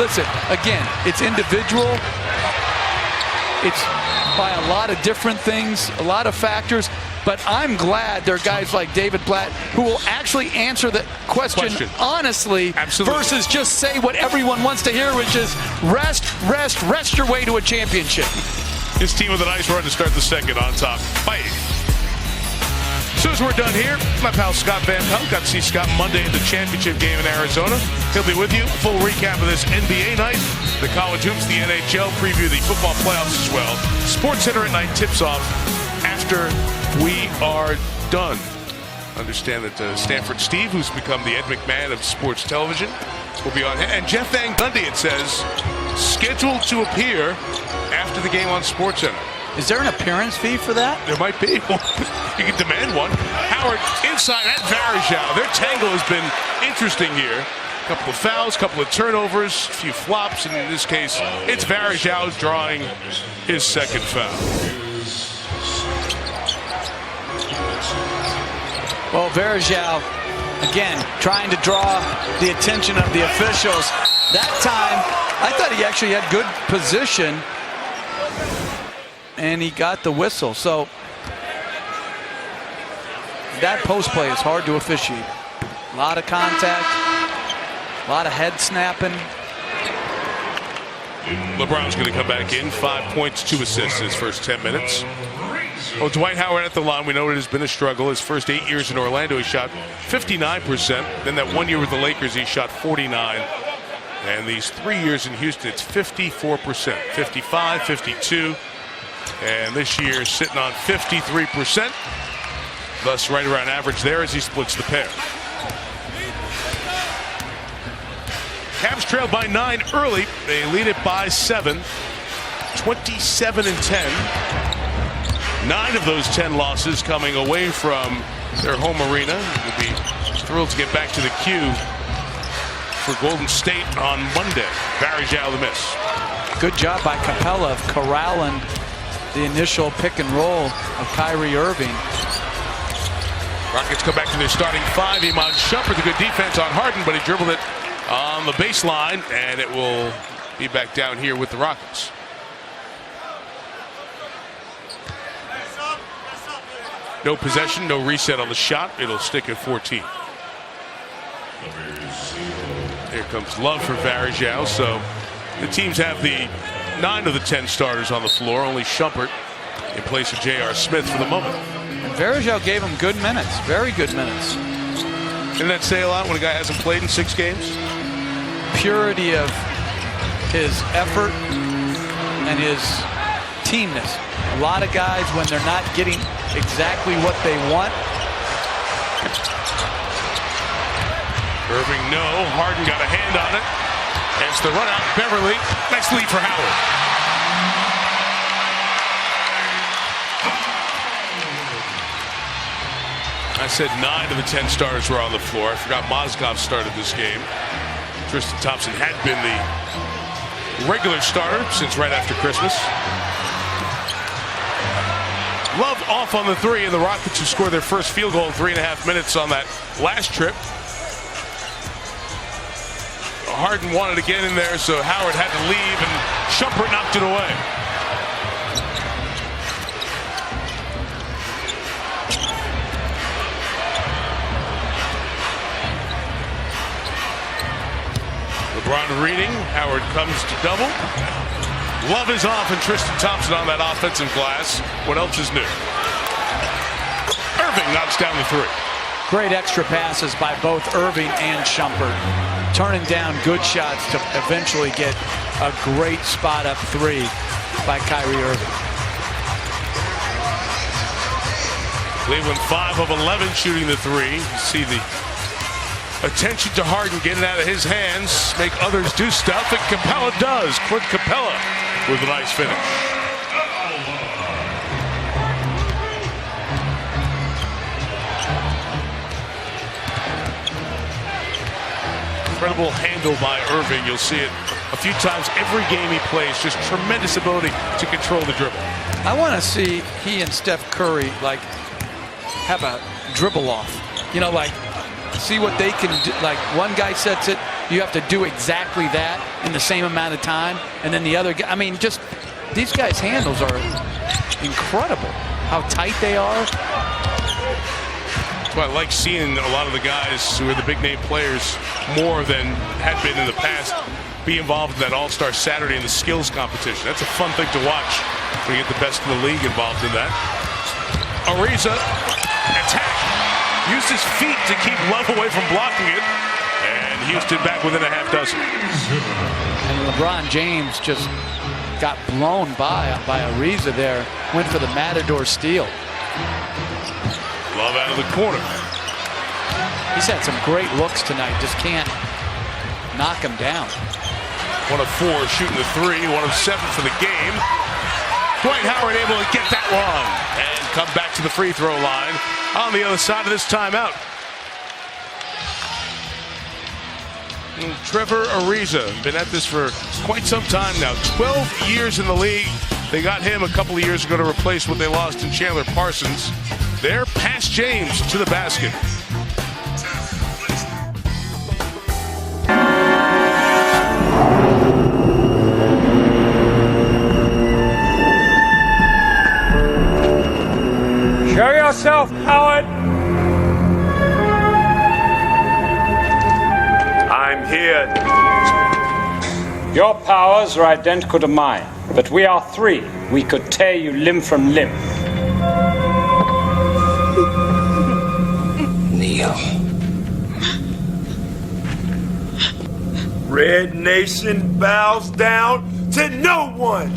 listen, again, it's individual. It's by a lot of different things, a lot of factors. But I'm glad there are guys like David Blatt who will actually answer the question honestly. Absolutely. Versus just say what everyone wants to hear, which is rest your way to a championship. His team with a nice run to start the second on top. Bye. As soon as we're done here, my pal Scott Van Pelt got to see Scott Monday at the championship game in Arizona. He'll be with you. Full recap of this NBA night, the college hoops, the NHL, preview the football playoffs as well. Sports Center at night tips off after we are done. Understand that Stanford Steve, who's become the Ed McMahon of sports television, will be on. And Jeff Van Gundy, it says, scheduled to appear after the game on Sports Center. Is there an appearance fee for that? There might be. You can demand one. Howard inside at Varejao. Their tangle has been interesting here. A couple of fouls, a couple of turnovers, a few flops, and in this case, it's Varejao drawing his second foul. Well, Varejao, again, trying to draw the attention of the officials. That time, I thought he actually had good position, and he got the whistle. So that post play is hard to officiate. A lot of contact, a lot of head snapping. LeBron's going to come back in. 5 points, 2 assists his first 10 minutes. Oh, Dwight Howard at the line. We know it has been a struggle. His first 8 years in Orlando, he shot 59%. Then that 1 year with the Lakers, he shot 49%. And these 3 years in Houston, it's 54%, 55, 52. And this year, sitting on 53%. Thus, right around average there as he splits the pair. Cavs trailed by 9 early. They lead it by 7, 27-10. 9 of those 10 losses coming away from their home arena. We'll be thrilled to get back to the queue for Golden State on Monday. Varejao the miss. Good job by Capella of corralling the initial pick and roll of Kyrie Irving. Rockets come back to their starting 5. Iman Shumpert, the good defense on Harden, but he dribbled it on the baseline, and it will be back down here with the Rockets. No possession, no reset on the shot. It'll stick at 14. Here comes Love for Varejao. So the teams have the 9 of the 10 starters on the floor. Only Shumpert in place of J.R. Smith for the moment. And Varejao gave him good minutes, very good minutes. Didn't that say a lot when a guy hasn't played in 6 games? Purity of his effort and his teamness. A lot of guys, when they're not getting exactly what they want. Irving, no. Harden got a hand on it. It's the run out. Beverley. Nice lead for Howard. I said 9 of the 10 starters were on the floor. I forgot Mozgov started this game. Tristan Thompson had been the regular starter since right after Christmas. Love off on the 3, and the Rockets who scored their first field goal in 3.5 minutes on that last trip. Harden wanted to get in there, so Howard had to leave, and Shumpert knocked it away. LeBron reading. Howard comes to double. Love is off, and Tristan Thompson on that offensive glass. What else is new? Irving knocks down the 3. Great extra passes by both Irving and Shumpert. Turning down good shots to eventually get a great spot up 3 by Kyrie Irving. Cleveland 5 of 11 shooting the 3. You see the attention to Harden getting out of his hands, make others do stuff, and Capella does. Clint Capella with a nice finish. Incredible handle by Irving. You'll see it a few times every game he plays. Just tremendous ability to control the dribble. I want to see he and Steph Curry like have a dribble off. You know, like see what they can do. Like one guy sets it, you have to do exactly that in the same amount of time, and then the other guy. I mean, just these guys' handles are incredible. How tight they are. That's why I like seeing a lot of the guys who are the big name players more than had been in the past be involved in that All-Star Saturday in the skills competition. That's a fun thing to watch when you get the best in the league involved in that. Ariza attack. Used his feet to keep Love away from blocking it. And Houston back within a half dozen. And LeBron James just got blown by Ariza there. Went for the Matador steal. Love out of the corner. He's had some great looks tonight. Just can't knock him down. 1 of 4 shooting the 3. 1 of 7 for the game. Dwight Howard able to get that one and come back to the free throw line on the other side of this timeout. Trevor Ariza, been at this for quite some time now. 12 years in the league. They got him a couple of years ago to replace what they lost in Chandler Parsons. Their path Ash James to the basket. Show yourself, Howard. I'm here. Your powers are identical to mine, but we are three. We could tear you limb from limb. Kneel. Red Nation bows down to no one.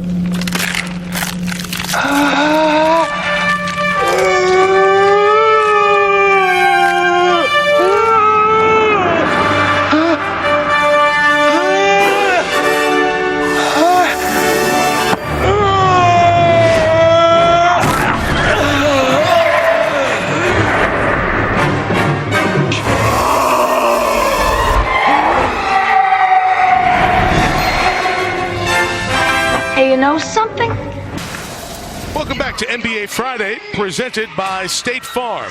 Hey, you know something? Welcome back to NBA Friday, presented by State Farm.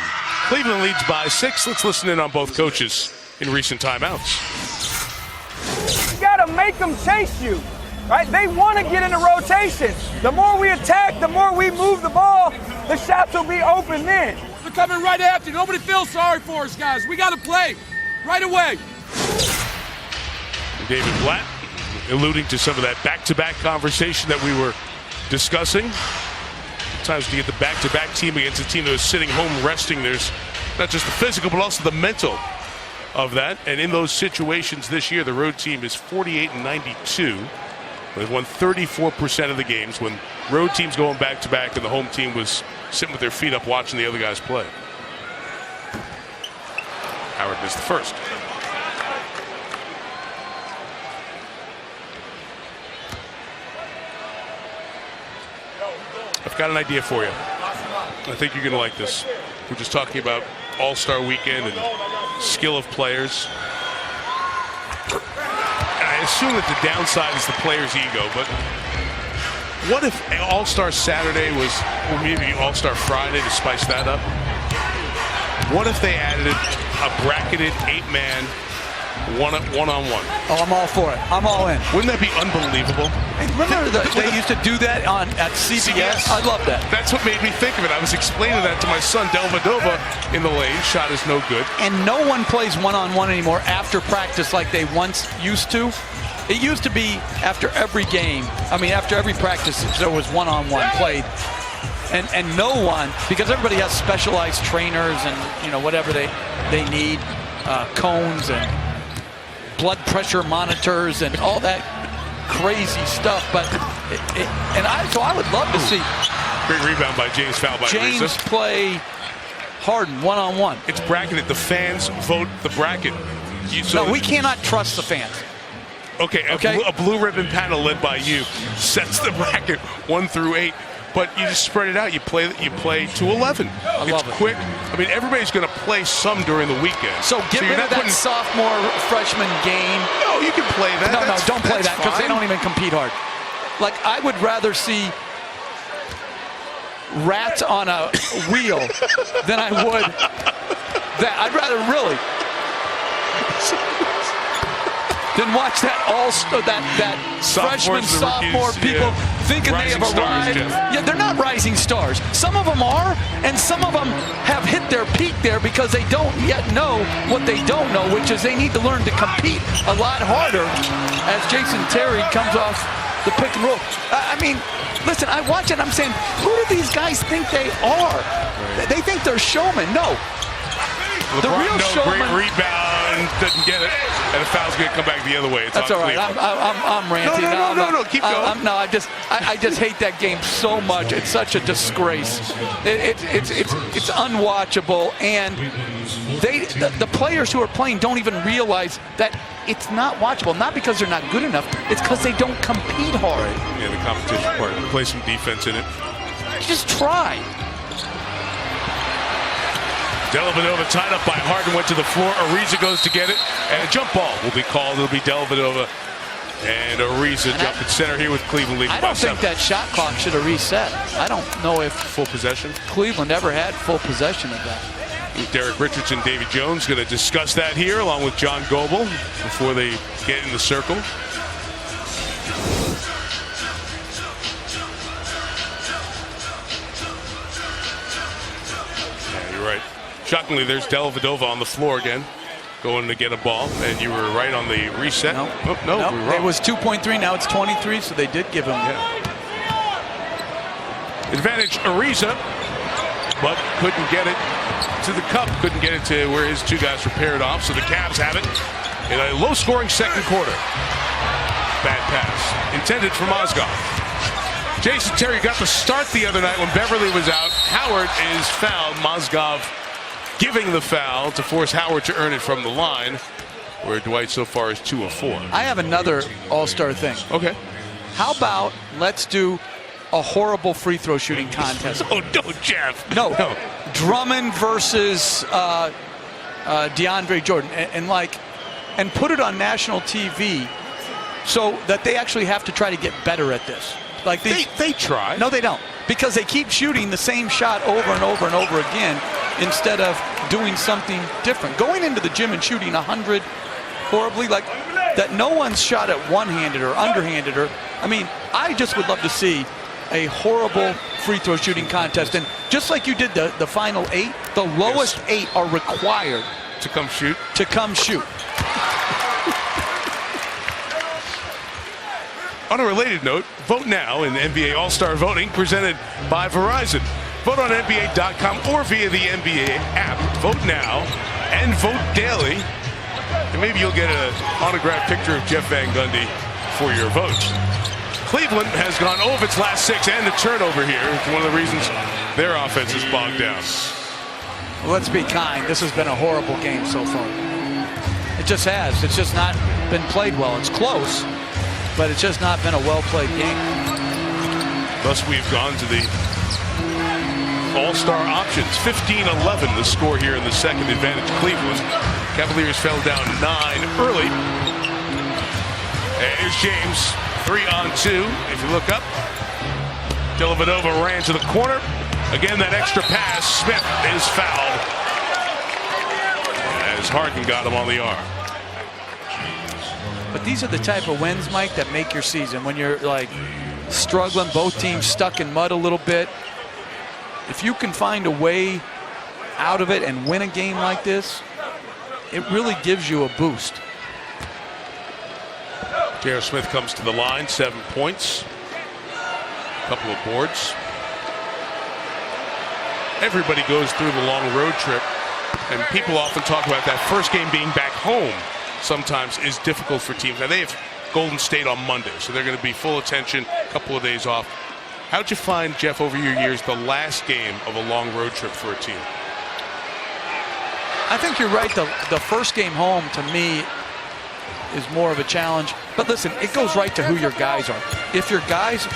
Cleveland leads by 6. Let's listen in on both coaches in recent timeouts. You gotta make them chase you, right? They want to get in a rotation. The more we attack, the more we move the ball, the shots will be open then. They're coming right after you. Nobody feels sorry for us, guys. We got to play right away. David Blatt alluding to some of that back-to-back conversation that we were discussing. Sometimes to get the back-to-back team against a team that is sitting home resting, there's not just the physical but also the mental of that. And in those situations this year, the road team is 48-92. They've won 34% of the games when road teams going back-to-back and the home team was sitting with their feet up watching the other guys play. Howard missed the first. I've got an idea for you. I think you're going to like this. We're just talking about All-Star Weekend and skill of players. And I assume that the downside is the player's ego, but what if All-Star Saturday was, or maybe All-Star Friday to spice that up? What if they added a bracketed 8-man one-on-one? Oh, I'm all for it. I'm all in. Wouldn't that be unbelievable? Remember they used to do that at CBS? I love that. That's what made me think of it. I was explaining that to my son, Delvedova, in the lane. Shot is no good. And no one plays one-on-one anymore after practice like they once used to. It used to be after every game. I mean, after every practice, there was one-on-one played. And no one, because everybody has specialized trainers and, you know, whatever they need, cones and blood pressure monitors and all that crazy stuff. But so I would love to see great rebound by James, foul by James Ariza. play Harden one-on-one. It's bracketed. The fans vote the bracket. No, we cannot trust the fans. Okay. A blue ribbon panel led by you sets the bracket 1 through 8. But you just spread it out. You play to 11. I love it. Quick. I mean, everybody's going to play some during the weekend. So get rid of that sophomore freshman game. No, you can play that. No, don't play that because they don't even compete hard. Like, I would rather see rats on a wheel than I would that. I'd rather really than watch that freshman, sophomore people thinking they have arrived. Yeah, they're not rising stars. Some of them are, and some of them have hit their peak there because they don't yet know what they don't know, which is they need to learn to compete a lot harder as Jason Terry comes off the pick and roll. I mean, listen, I watch it, I'm saying, who do these guys think they are? They think they're showmen. No. LeBron, the real showman. Great rebound, doesn't get it, and the foul's going to come back the other way. That's all right. I'm ranting. No, keep going. No, I just hate that game so much. It's such a disgrace. It's unwatchable, and the players who are playing don't even realize that it's not watchable. Not because they're not good enough. It's because they don't compete hard. Yeah, the competition part. Play some defense in it. Just try. Delvedova tied up by Harden, went to the floor. Ariza goes to get it, and a jump ball will be called. It'll be Delvedova And Ariza jumping center here with Cleveland leading I by don't think 7. that shot clock should have reset. I don't know if Full possession. Cleveland ever had full possession of that. Derek Richardson, Davy Jones going to discuss that here along with John Goebel before they get in the circle. Yeah, you're right. Shockingly, there's Dellavedova on the floor again, going to get a ball, and you were right on the reset. No, we were wrong. It was 2.3, now it's 23, so they did give him. Advantage Ariza, but couldn't get it to the cup, couldn't get it to where his two guys were paired off, so the Cavs have it in a low-scoring second quarter. Bad pass, intended for Mozgov. Jason Terry got the start the other night when Beverley was out. Howard is fouled. Mozgov giving the foul to force Howard to earn it from the line, where Dwight so far is 2 of 4. I have another all-star thing. Okay. How about let's do a horrible free throw shooting contest? Oh, no, Jeff. No. Drummond versus DeAndre Jordan, and put it on national TV so that they actually have to try to get better at this. Like they try. No, they don't, because they keep shooting the same shot over and over and over again instead of doing something different. Going into the gym and shooting 100 horribly, like that, no one's shot it one-handed or underhanded, or I mean, I just would love to see a horrible free throw shooting contest. And just like you did the final 8, the lowest 8 are required to come shoot. On a related note, vote now in the NBA All-Star voting presented by Verizon. Vote on NBA.com or via the NBA app. Vote now and vote daily. And maybe you'll get an autographed picture of Jeff Van Gundy for your vote. Cleveland has gone over its last 6 and a turnover here. It's one of the reasons their offense is bogged down. Well, let's be kind. This has been a horrible game so far. It just has. It's just not been played well. It's close, but it's just not been a well-played game. Thus, we've gone to the all-star options. 15-11 the score here in the second. Advantage Cleveland. Cavaliers fell down 9 early. Here's James. 3-on-2. If you look up, Dellavedova ran to the corner. Again, that extra pass. Smith is fouled as Harden got him on the arm. But these are the type of wins, Mike, that make your season. When you're like struggling, both teams stuck in mud a little bit. If you can find a way out of it and win a game like this, it really gives you a boost. J.R. Smith comes to the line, 7 points, a couple of boards. Everybody goes through the long road trip, and people often talk about that first game being back home sometimes is difficult for teams. Now, they have Golden State on Monday, so they're going to be full attention, a couple of days off. How'd you find, Jeff, over your years, the last game of a long road trip for a team? I think you're right. The first game home, to me, is more of a challenge. But listen, it goes right to who your guys are. If your guys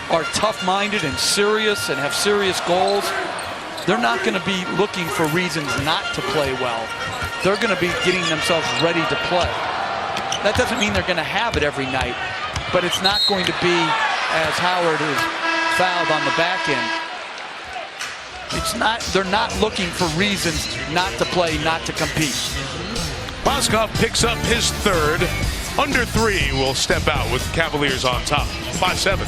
are tough-minded and serious and have serious goals, they're not going to be looking for reasons not to play well. They're going to be getting themselves ready to play. That doesn't mean they're going to have it every night, but it's not going to be, as Howard is fouled on the back end, they're not looking for reasons not to play, not to compete. Mozgov picks up his third. Under 3 will step out with Cavaliers on top. 5-7.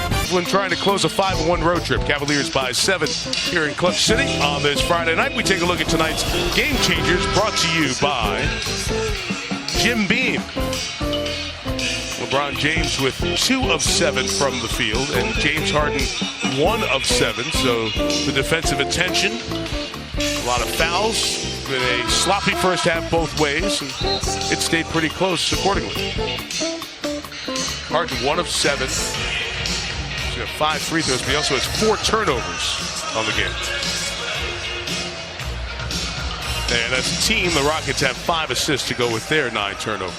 Cleveland trying to close a 5-1 road trip. Cavaliers by 7 here in Clutch City on this Friday night. We take a look at tonight's Game Changers, brought to you by Jim Beam. LeBron James with 2 of 7 from the field, and James Harden 1 of 7. So the defensive attention, a lot of fouls, been a sloppy first half both ways, and it stayed pretty close accordingly. Harden 1 of 7. He's got 5 free throws, but he also has 4 turnovers on the game. And as a team, the Rockets have 5 assists to go with their 9 turnovers.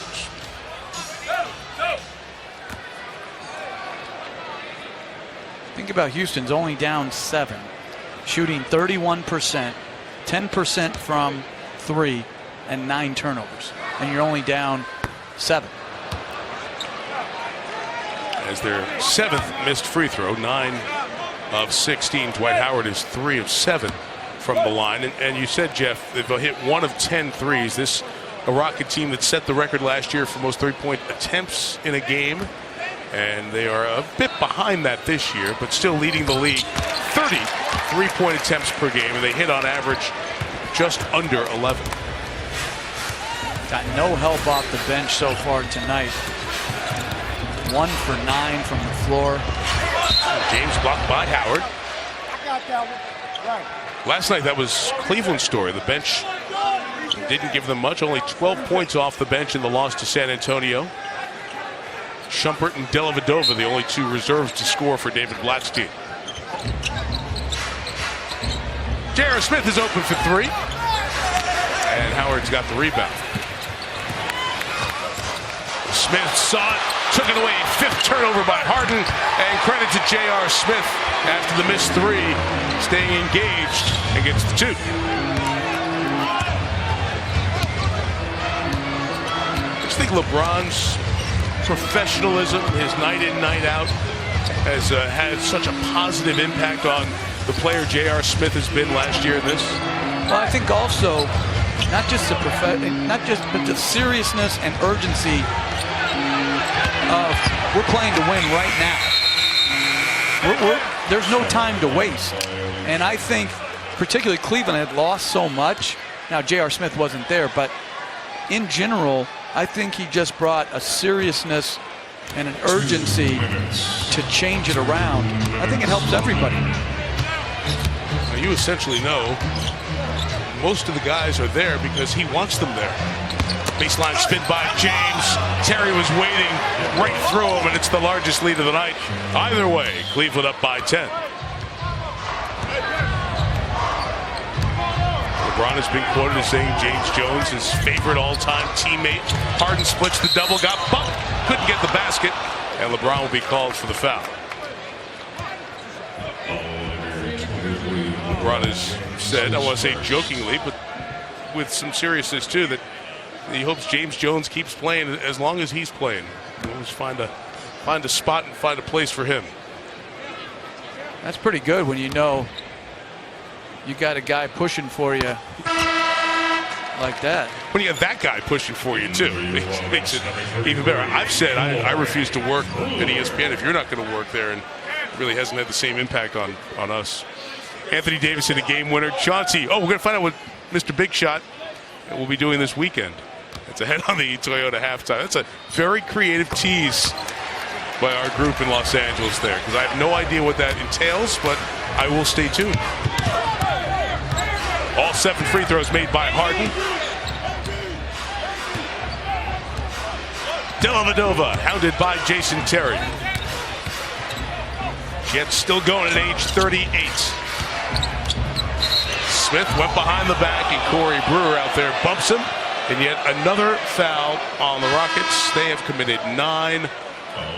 Think about Houston's only down 7, shooting 31%, 10% from 3, and 9 turnovers, and you're only down 7. As their 7th missed free throw, 9 of 16. Dwight Howard is 3 of 7 from the line. And you said, Jeff, they'll hit 1 of 10 threes. This a Rocket team that set the record last year for most three-point attempts in a game. And they are a bit behind that this year, but still leading the league. 30 three-point attempts per game, and they hit on average just under 11. Got no help off the bench so far tonight. 1 for 9 from the floor. James blocked by Howard. Last night, that was Cleveland's story. The bench didn't give them much. Only 12 points off the bench in the loss to San Antonio. Shumpert and Dellavedova, the only 2 reserves to score for David Blatt's team. J.R. Smith is open for 3. And Howard's got the rebound. Smith saw it, took it away. 5th turnover by Harden. And credit to J.R. Smith after the missed 3, staying engaged and gets the 2. I just think LeBron's professionalism, his night in, night out, has had such a positive impact on the player J.R. Smith has been last year in this. Well, I think also not just but the seriousness and urgency of we're playing to win right now. There's no time to waste, and I think particularly Cleveland had lost so much. Now J.R. Smith wasn't there, but in general, I think he just brought a seriousness and an urgency to change it around. I think it helps everybody. Now you essentially know most of the guys are there because he wants them there. Baseline spin by James. Terry was waiting right through him, and it's the largest lead of the night. Either way, Cleveland up by 10. LeBron has been quoted as saying James Jones, his favorite all-time teammate. Harden splits the double, got bumped, couldn't get the basket, and LeBron will be called for the foul. LeBron has said, I want to say jokingly, but with some seriousness too, that he hopes James Jones keeps playing as long as he's playing. He'll always find a spot and find a place for him. That's pretty good when you know you got a guy pushing for you like that. When you have that guy pushing for you too, it makes it even better. I've said I refuse to work at ESPN if you're not going to work there, and it really hasn't had the same impact on us. Anthony Davis hit a game winner. Chauncey, we're going to find out what Mr. Big Shot will be doing this weekend. It's ahead on the Toyota halftime. That's a very creative tease by our group in Los Angeles there, because I have no idea what that entails, but I will stay tuned. All 7 free throws made by Harden. Dellavedova hounded by Jason Terry. Jets still going at age 38. Smith went behind the back, and Corey Brewer out there bumps him. And yet another foul on the Rockets. They have committed 9.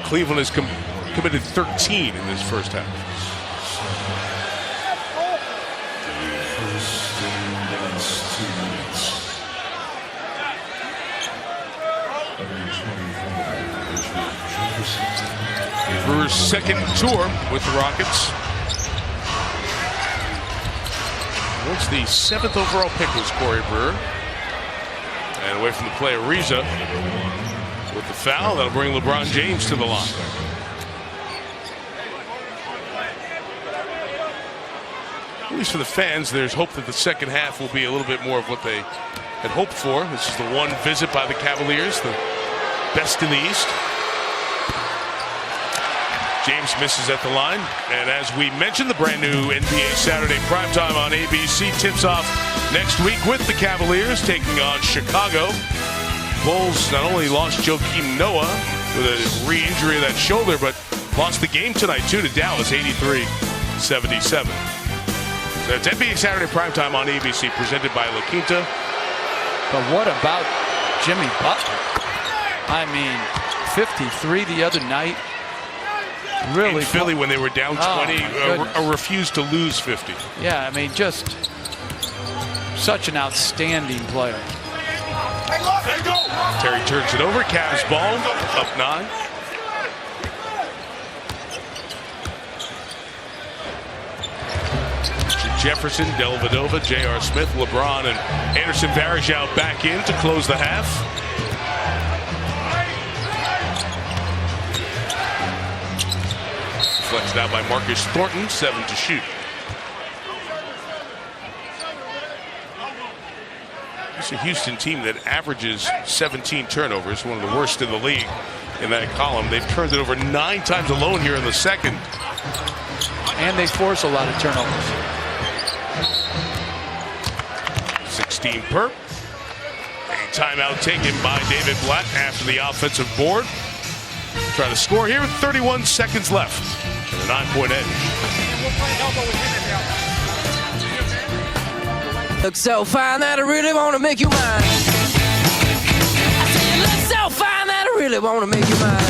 Cleveland has committed 13 in this first half. Brewer's second tour with the Rockets. Once the 7th overall pick was Corey Brewer. And away from the play, Ariza with the foul. That'll bring LeBron James to the line. At least for the fans, there's hope that the second half will be a little bit more of what they had hoped for. This is the one visit by the Cavaliers, the best in the East. James misses at the line. And as we mentioned, the brand new NBA Saturday primetime on ABC tips off next week with the Cavaliers taking on Chicago. Bulls not only lost Joakim Noah with a re-injury of that shoulder, but lost the game tonight too to Dallas, 83-77. So it's NBA Saturday primetime on ABC, presented by La Quinta. But what about Jimmy Butler? I mean, 53 the other night. Really, in Philly when they were down 20, refused to lose 50. Yeah, I mean, just such an outstanding player. Terry turns it over. Cavs ball. Up 9. Jefferson, Dellavedova, J.R. Smith, LeBron, and Anderson Varejao back in to close the half. Flexed out by Marcus Thornton, 7 to shoot. It's a Houston team that averages 17 turnovers, one of the worst in the league in that column. They've turned it over 9 times alone here in the second. And they force a lot of turnovers. 16 per. A timeout taken by David Blatt after the offensive board. Trying to score here with 31 seconds left. And a 9-point edge. Look so fine that I really want to make you mine. I said you look so fine that I really want to make you mine.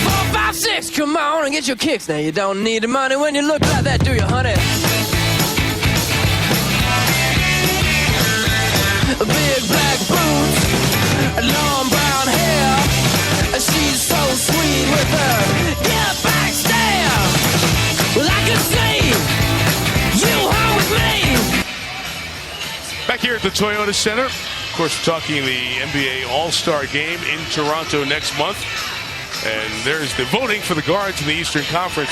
4, 5, 6, come on and get your kicks. Now you don't need the money when you look like that, do you, honey? Big black boots, long brown hair. She's so sweet with her get back stare. Well, I can see you home with me. Back here at the Toyota Center. Of course, we're talking the NBA All-Star Game in Toronto next month. And there's the voting for the guards in the Eastern Conference.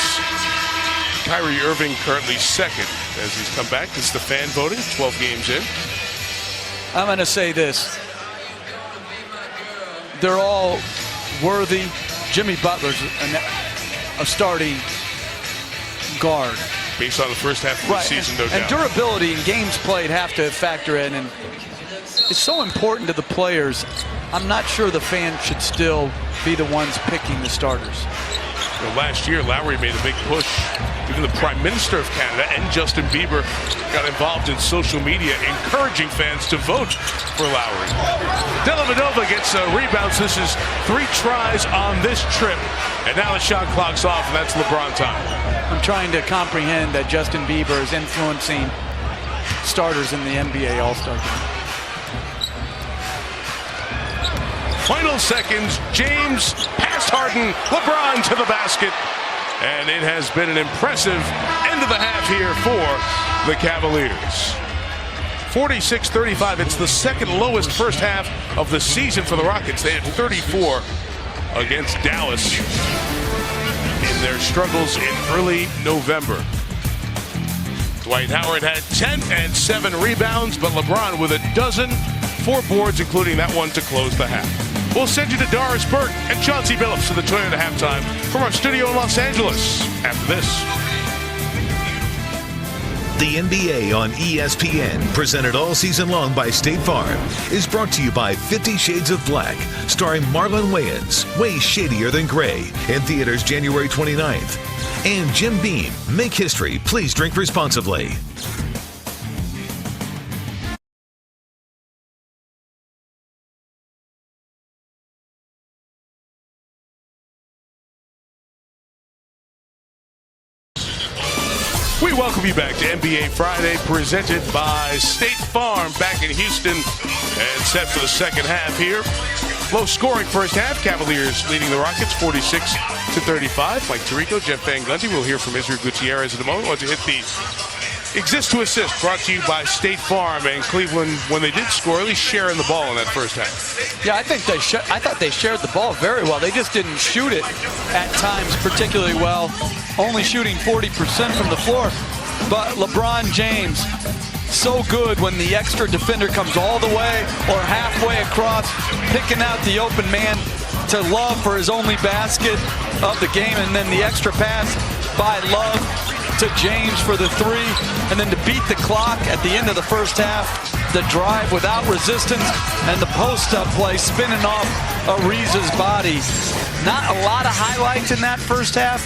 Kyrie Irving currently second as he's come back. This is the fan voting, 12 games in. I'm going to say this. They're all worthy. Jimmy Butler's a starting guard. Based on the first half of the season, no doubt. And durability and games played have to factor in. And it's so important to the players. I'm not sure the fans should still be the ones picking the starters. Well, last year, Lowry made a big push. Even the Prime Minister of Canada and Justin Bieber got involved in social media, encouraging fans to vote for Lowry. Dellavedova gets rebounds. This is 3 tries on this trip. And now the shot clock's off, and that's LeBron time. I'm trying to comprehend that Justin Bieber is influencing starters in the NBA All-Star Game. Final seconds, James past Harden, LeBron to the basket. And it has been an impressive end of the half here for the Cavaliers. 46-35, it's the second lowest first half of the season for the Rockets. They had 34 against Dallas in their struggles in early November. Dwight Howard had 10 and 7 rebounds, but LeBron with a dozen, 4 boards, including that one to close the half. We'll send you to Doris Burke and Chauncey Billups to the Toyota halftime from our studio in Los Angeles after this. The NBA on ESPN, presented all season long by State Farm, is brought to you by 50 Shades of Black, starring Marlon Wayans, way shadier than gray, in theaters January 29th. And Jim Beam, make history, please drink responsibly. We welcome you back to NBA Friday, presented by State Farm, back in Houston and set for the second half here. Low scoring first half. Cavaliers leading the Rockets 46-35. Mike Tirico, Jeff Van Gundy. We'll hear from Israel Gutierrez in a moment. Want to hit the Exist to Assist, brought to you by State Farm. And Cleveland, when they did score, at least sharing the ball in that first half. Yeah, I thought they shared the ball very well. They just didn't shoot it at times particularly well, only shooting 40% from the floor. But LeBron James, so good when the extra defender comes all the way or halfway across, picking out the open man to Love for his only basket of the game, and then the extra pass by Love to James for the 3, and then to beat the clock at the end of the first half, the drive without resistance, and the post-up play spinning off Ariza's body. Not a lot of highlights in that first half,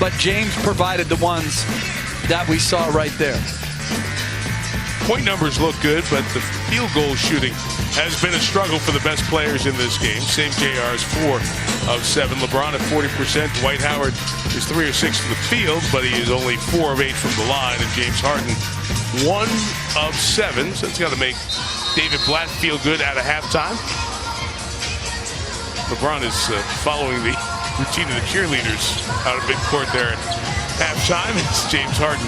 but James provided the ones that we saw right there. Point numbers look good, but the field goal shooting has been a struggle for the best players in this game. Same JR's 4 of 7. LeBron at 40%. Dwight Howard is 3 of 6 from the field, but he is only 4 of 8 from the line. And James Harden 1 of 7. So it's got to make David Blatt feel good at a halftime. LeBron is following the routine of the cheerleaders out of midcourt there at halftime as James Harden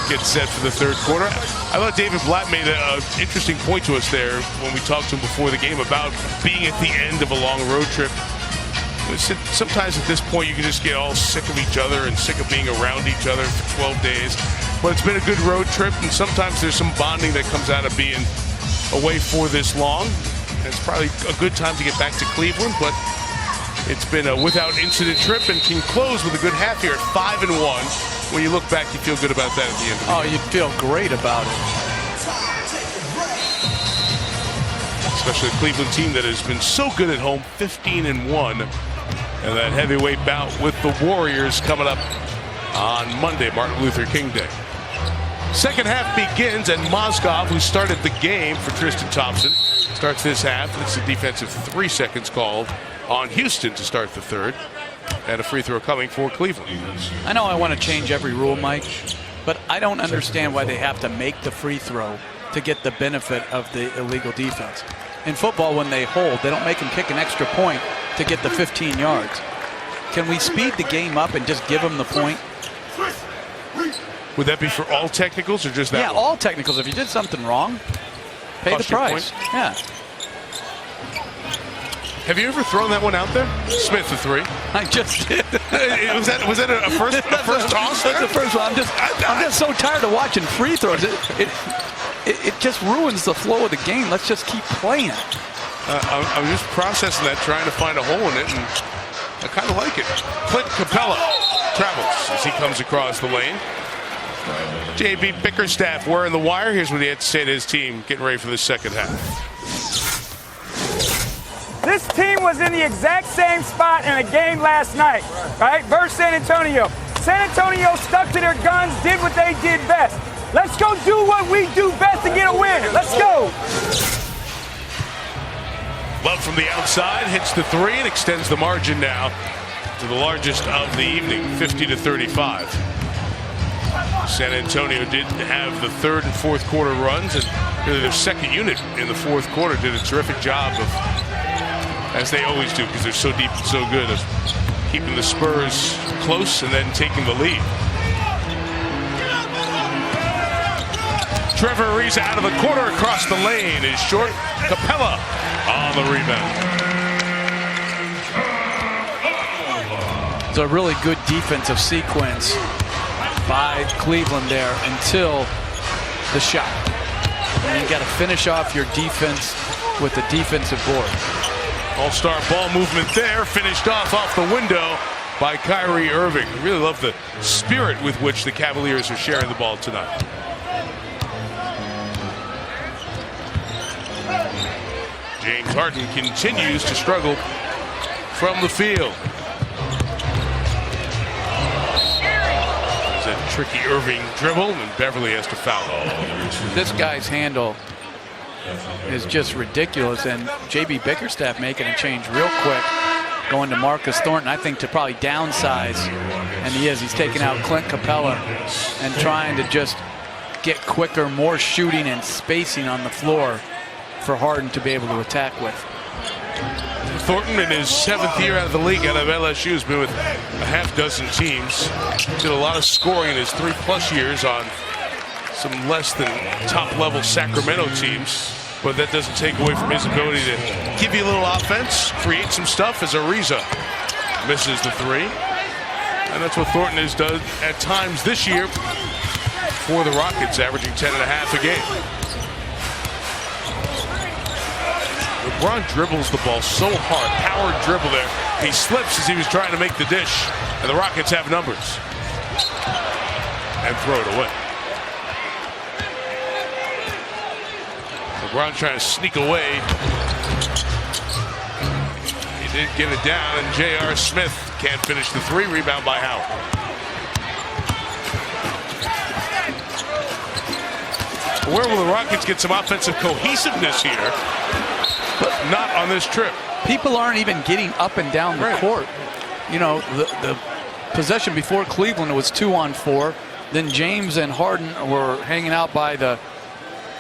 gets set for the third quarter. I thought David Blatt made an interesting point to us there when we talked to him before the game about being at the end of a long road trip. Sometimes at this point you can just get all sick of each other and sick of being around each other for 12 days. But it's been a good road trip, and sometimes there's some bonding that comes out of being away for this long. And it's probably a good time to get back to Cleveland, but it's been a without incident trip and can close with a good half here at 5-1. When you look back, you feel good about that at the end of the game. You feel great about it. Especially a Cleveland team that has been so good at home, 15-1. And that heavyweight bout with the Warriors coming up on Monday, Martin Luther King Day. Second half begins, and Mozgov, who started the game for Tristan Thompson, starts this half. It's a defensive 3 seconds called on Houston to start the third. And a free throw coming for Cleveland. I know I want to change every rule, Mike, but I don't understand why they have to make the free throw to get the benefit of the illegal defense. In football, when they hold, they don't make them kick an extra point to get the 15 yards. Can we speed the game up and just give them the point? Would that be for all technicals or just that? Yeah, one? all technicals. If you did something wrong, pay Cost the price. Point. Yeah. Have you ever thrown that one out there? Smith, the three. I just did. was that a first toss? That's the first one. I'm just so tired of watching free throws. It just ruins the flow of the game. Let's just keep playing. I'm just processing that, trying to find a hole in it, and I kind of like it. Clint Capella travels as he comes across the lane. J.B. Bickerstaff wearing the wire. Here's what he had to say to his team getting ready for the second half. This team was in the exact same spot in a game last night, right? Versus San Antonio. San Antonio stuck to their guns, did what they did best. Let's go do what we do best and get a win. Let's go. Love from the outside, hits the three and extends the margin now to the largest of the evening, 50-35. San Antonio did have the third and fourth quarter runs, and really their second unit in the fourth quarter did a terrific job of, as they always do, because they're so deep and so good, of keeping the Spurs close and then taking the lead. Trevor Ariza out of the corner across the lane is short. Capella on the rebound. It's a really good defensive sequence by Cleveland there until the shot. And you got to finish off your defense with the defensive board. All-star ball movement there, finished off the window by Kyrie Irving. I really love the spirit with which the Cavaliers are sharing the ball tonight. James Harden continues to struggle from the field. There's a tricky Irving dribble, and Beverley has to foul. This guy's handle is just ridiculous, and J.B. Bickerstaff making a change real quick, going to Marcus Thornton, I think, to probably downsize, and he's taking out Clint Capella and trying to just get quicker, more shooting and spacing on the floor for Harden to be able to attack with. Thornton, in his 7th year out of the league, out of LSU, has been with a half dozen teams. Did a lot of scoring in his 3+ years on some less than top-level Sacramento teams, but that doesn't take away from his ability to give you a little offense, create some stuff as Ariza misses the three. And that's what Thornton has done at times this year for the Rockets, averaging 10.5 a game. LeBron dribbles the ball so hard, powered dribble there. He slips as he was trying to make the dish, and the Rockets have numbers. And throw it away. LeBron trying to sneak away. He did get it down, and J.R. Smith can't finish the three. Rebound by Howard. Where will the Rockets get some offensive cohesiveness here? But not on this trip. People aren't even getting up and down the court. You know, the possession before Cleveland was 2-on-4. Then James and Harden were hanging out by the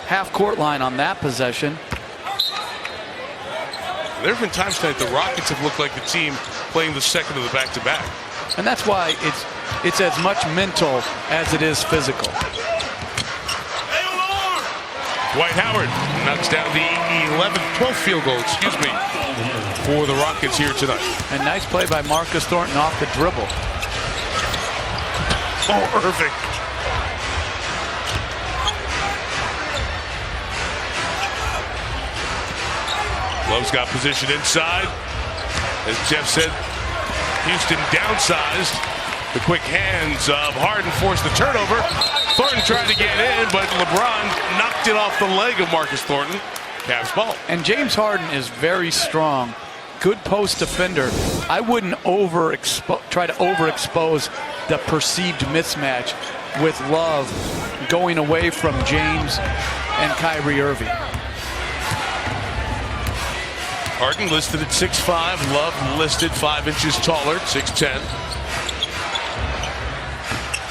half-court line on that possession. There have been times tonight the Rockets have looked like the team playing the second of the back-to-back. And that's why it's as much mental as it is physical. Dwight Howard knocks down the 12th field goal, for the Rockets here tonight. And nice play by Marcus Thornton off the dribble. Oh, Irving. Love's got position inside. As Jeff said, Houston downsized. The quick hands of Harden forced the turnover. Thornton tried to get in, but LeBron knocked it off the leg of Marcus Thornton. Cavs ball. And James Harden is very strong. Good post defender. I wouldn't try to overexpose the perceived mismatch with Love going away from James and Kyrie Irving. Harden listed at 6'5", Love listed 5 inches taller, 6'10".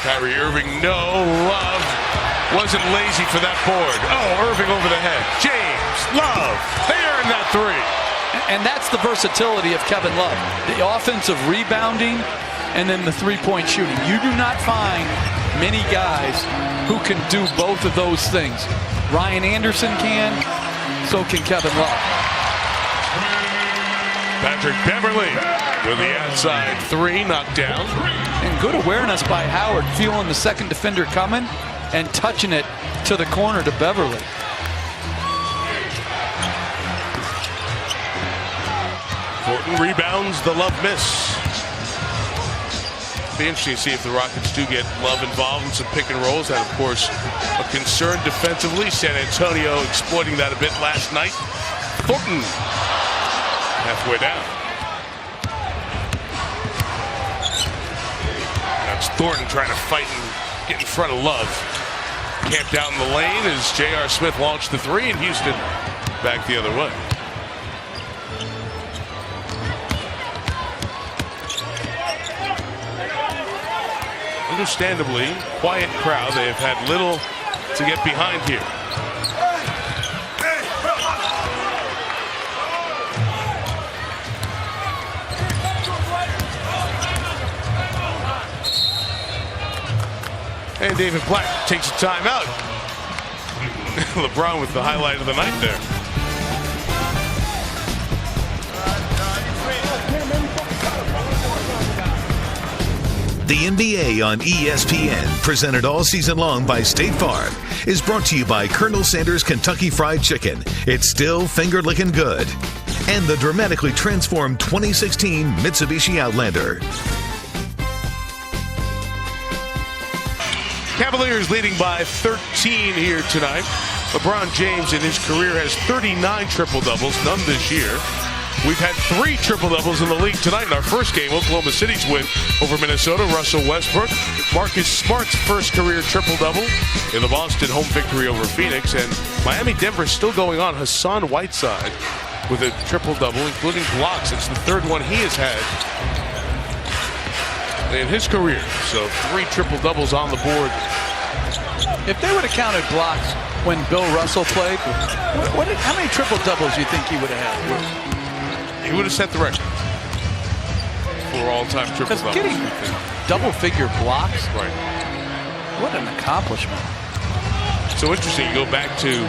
Kyrie Irving, no. Love wasn't lazy for that board. Oh, Irving over the head. James, Love, they earned that three. And that's the versatility of Kevin Love. The offensive rebounding and then the three-point shooting. You do not find many guys who can do both of those things. Ryan Anderson can, so can Kevin Love. Patrick Beverley with the outside three, knocked down. And good awareness by Howard, feeling the second defender coming and touching it to the corner to Beverley. Thornton rebounds the Love miss. Be interesting to see if the Rockets do get Love involved in some pick and rolls. That, of course, a concern defensively. San Antonio exploiting that a bit last night. Thornton halfway down. That's Thornton trying to fight and get in front of Love. Camped out in the lane as J.R. Smith launched the three, and Houston back the other way. Understandably, quiet crowd. They have had little to get behind here. And David Black takes a timeout. LeBron with the highlight of the night there. The NBA on ESPN, presented all season long by State Farm, is brought to you by Colonel Sanders Kentucky Fried Chicken. It's still finger-licking good. And the dramatically transformed 2016 Mitsubishi Outlander. Cavaliers leading by 13 here tonight. LeBron James in his career has 39 triple-doubles, none this year. We've had 3 triple-doubles in the league tonight in our first game. Oklahoma City's win over Minnesota. Russell Westbrook. Marcus Smart's first career triple-double in the Boston home victory over Phoenix. And Miami-Denver still going on. Hassan Whiteside with a triple-double, including blocks. It's the third one he has had in his career. So 3 triple-doubles on the board. If they would have counted blocks when Bill Russell played, how many triple-doubles do you think he would have had? He would have set the record for all-time triple-doubles. Because getting double-figure blocks, right? What an accomplishment. So interesting, you go back to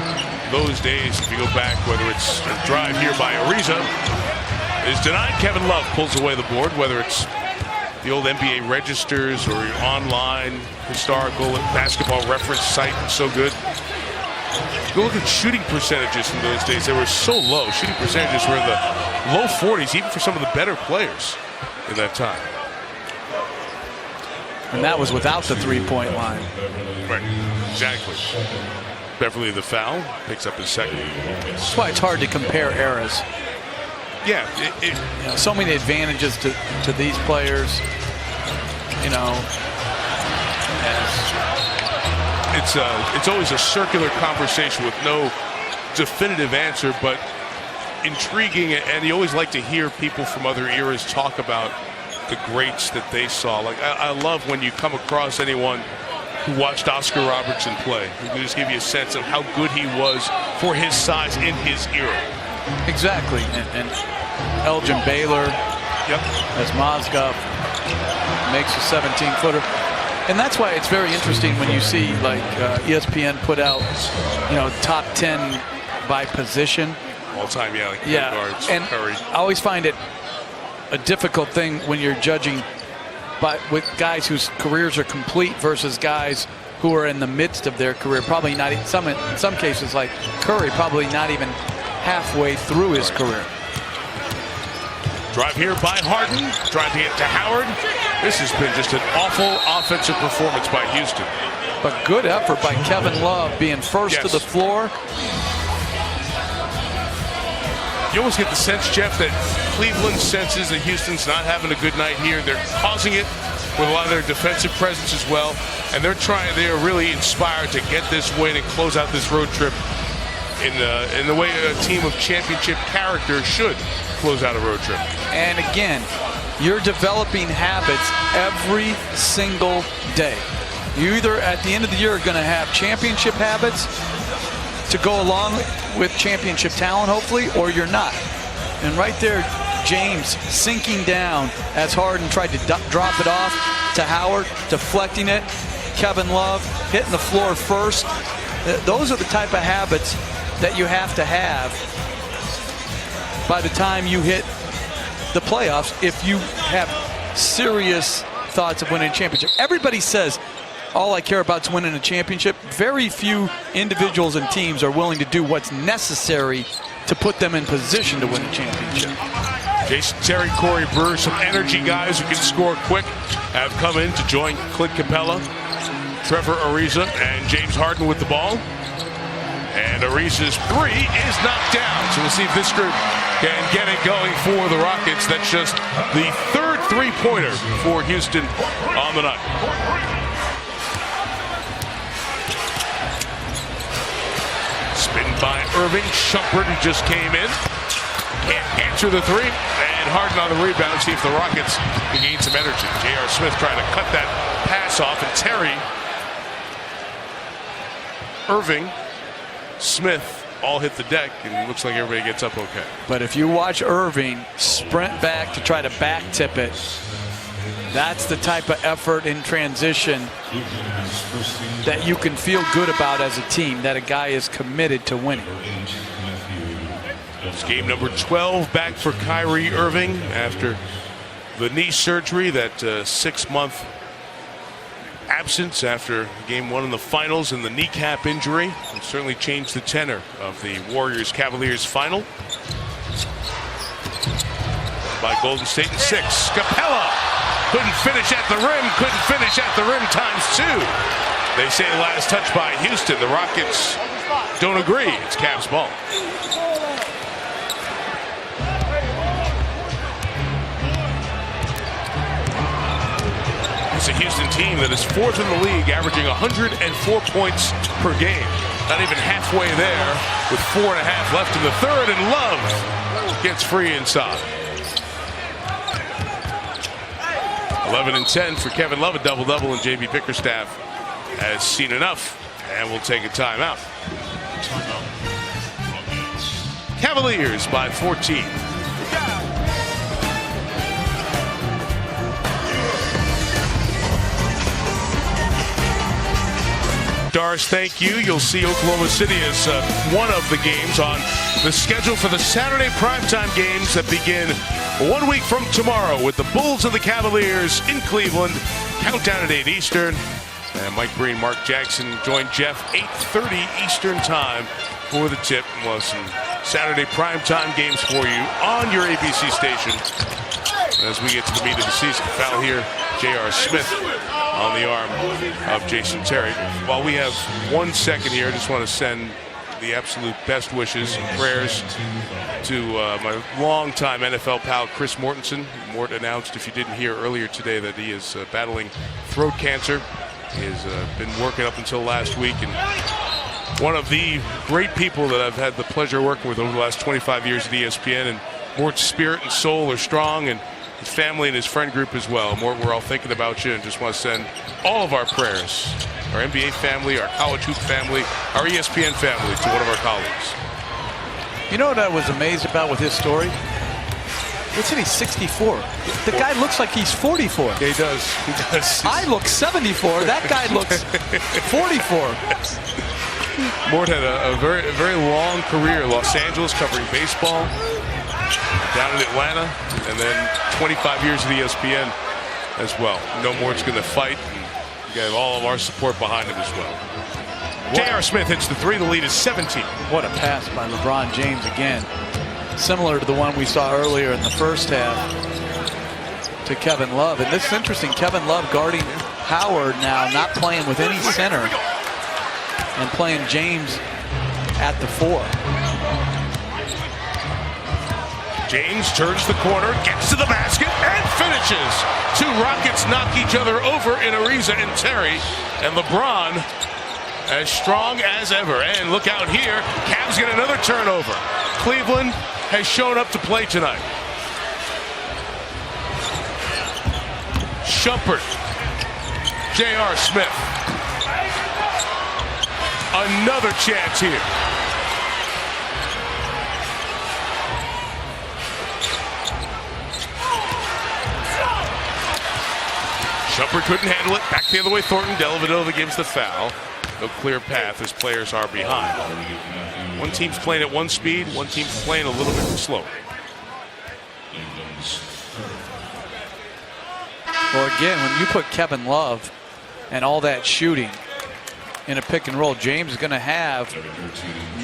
those days, if you go back, whether it's a drive here by Ariza is denied, Kevin Love pulls away the board, whether it's the old NBA registers or your online historical basketball reference site, so good. Go look at shooting percentages in those days. They were so low. Shooting percentages were in the low 40s, even for some of the better players in that time. And that was without the three-point line. Right, exactly. Beverley the foul, picks up his second. That's why it's hard to compare eras. Yeah. So many advantages to these players, you know. It's always a circular conversation with no definitive answer, but intriguing, and you always like to hear people from other eras talk about the greats that they saw. Like I love when you come across anyone who watched Oscar Robertson play, who can just give you a sense of how good he was for his size in his era. Exactly. And Elgin Baylor, as Mozgov makes a 17-footer. And that's why it's very interesting when you see, like, ESPN put out, top 10 by position. All-time, like guards, and Curry. I always find it a difficult thing when you're judging with guys whose careers are complete versus guys who are in the midst of their career. Probably not, in some cases, like Curry, probably not even halfway through his career. Drive here by Harden, driving it to Howard. This has been just an awful offensive performance by Houston. But good effort by Kevin Love, being first to the floor. You almost get the sense, Jeff, that Cleveland senses that Houston's not having a good night here. They're causing it with a lot of their defensive presence as well. And they're really inspired to get this win and close out this road trip in the way a team of championship character should close out a road trip. And again, you're developing habits every single day. You either at the end of the year are going to have championship habits to go along with championship talent, hopefully, or you're not. And right there, James sinking down as Harden tried to drop it off to Howard, deflecting it. Kevin Love hitting the floor first. Those are the type of habits that you have to have by the time you hit the playoffs if you have serious thoughts of winning a championship. Everybody says, all I care about is winning a championship. Very few individuals and teams are willing to do what's necessary to put them in position to win a championship. Jason Terry, Corey Brewer, some energy guys who can score quick have come in to join Clint Capella, Trevor Ariza, and James Harden with the ball. And Ariza's three is knocked down. So we'll see if this group can get it going for the Rockets. That's just the third three-pointer for Houston on the night. Spin by Irving. Shumpert, who just came in, can't answer the three. And Harden on the rebound. See if the Rockets can gain some energy. J.R. Smith trying to cut that pass off. And Terry, Irving, Smith all hit the deck, and it looks like everybody gets up okay. But if you watch Irving sprint back to try to back tip it, that's the type of effort in transition that you can feel good about as a team, that a guy is committed to winning. It's game number 12 back for Kyrie Irving after the knee surgery, that 6-month absence after game one in the finals and the kneecap injury. It certainly changed the tenor of the Warriors-Cavaliers final. By Golden State in 6. Capella couldn't finish at the rim, times two. They say the last touch by Houston. The Rockets don't agree. It's Cavs ball. It's a Houston team that is fourth in the league, averaging 104 points per game. Not even halfway there, with 4.5 left in the third, and Love gets free inside. 11 and 10 for Kevin Love, a double-double, and J.B. Bickerstaff has seen enough and will take a timeout. Cavaliers by 14. Doris, thank you. You'll see Oklahoma City as one of the games on the schedule for the Saturday primetime games that begin 1 week from tomorrow with the Bulls and the Cavaliers in Cleveland. Countdown at 8 Eastern. And Mike Breen, Mark Jackson join Jeff 8:30 Eastern time for the tip. We'll have some Saturday primetime games for you on your ABC station as we get to the meat of the season. Foul here, J.R. Smith on the arm of Jason Terry. While we have 1 second here, I just want to send the absolute best wishes and prayers to my longtime NFL pal, Chris Mortensen. Mort announced, if you didn't hear earlier today, that he is battling throat cancer. He has been working up until last week, and one of the great people that I've had the pleasure of working with over the last 25 years at ESPN. And Mort's spirit and soul are strong, and his family and his friend group as well. Mort, we're all thinking about you and just want to send all of our prayers our NBA family, our college hoop family, our ESPN family to one of our colleagues. You know what I was amazed about with his story? They said he's 64. The guy looks like he's 44. Yeah, he does. He does. I look 74. That guy looks 44. Mort had a very long career in Los Angeles covering baseball, down in Atlanta, and then 25 years at ESPN as well. Mort's going to fight, and you got all of our support behind him as well. J.R. Smith hits the three. The lead is 17. What a pass by LeBron James again. Similar to the one we saw earlier in the first half to Kevin Love. And this is interesting. Kevin Love guarding Howard now, not playing with any center, and playing James at the 4. James turns the corner, gets to the basket, and finishes. Two Rockets knock each other over in Ariza and Terry. And LeBron as strong as ever. And look out here. Cavs get another turnover. Cleveland has shown up to play tonight. Shumpert. J.R. Smith. Another chance here. Shumpert couldn't handle it. Back the other way, Thornton. Dellavedova gives the foul. No clear path as players are behind. One team's playing at one speed, one team's playing a little bit slower. Well, again, when you put Kevin Love and all that shooting in a pick and roll, James is going to have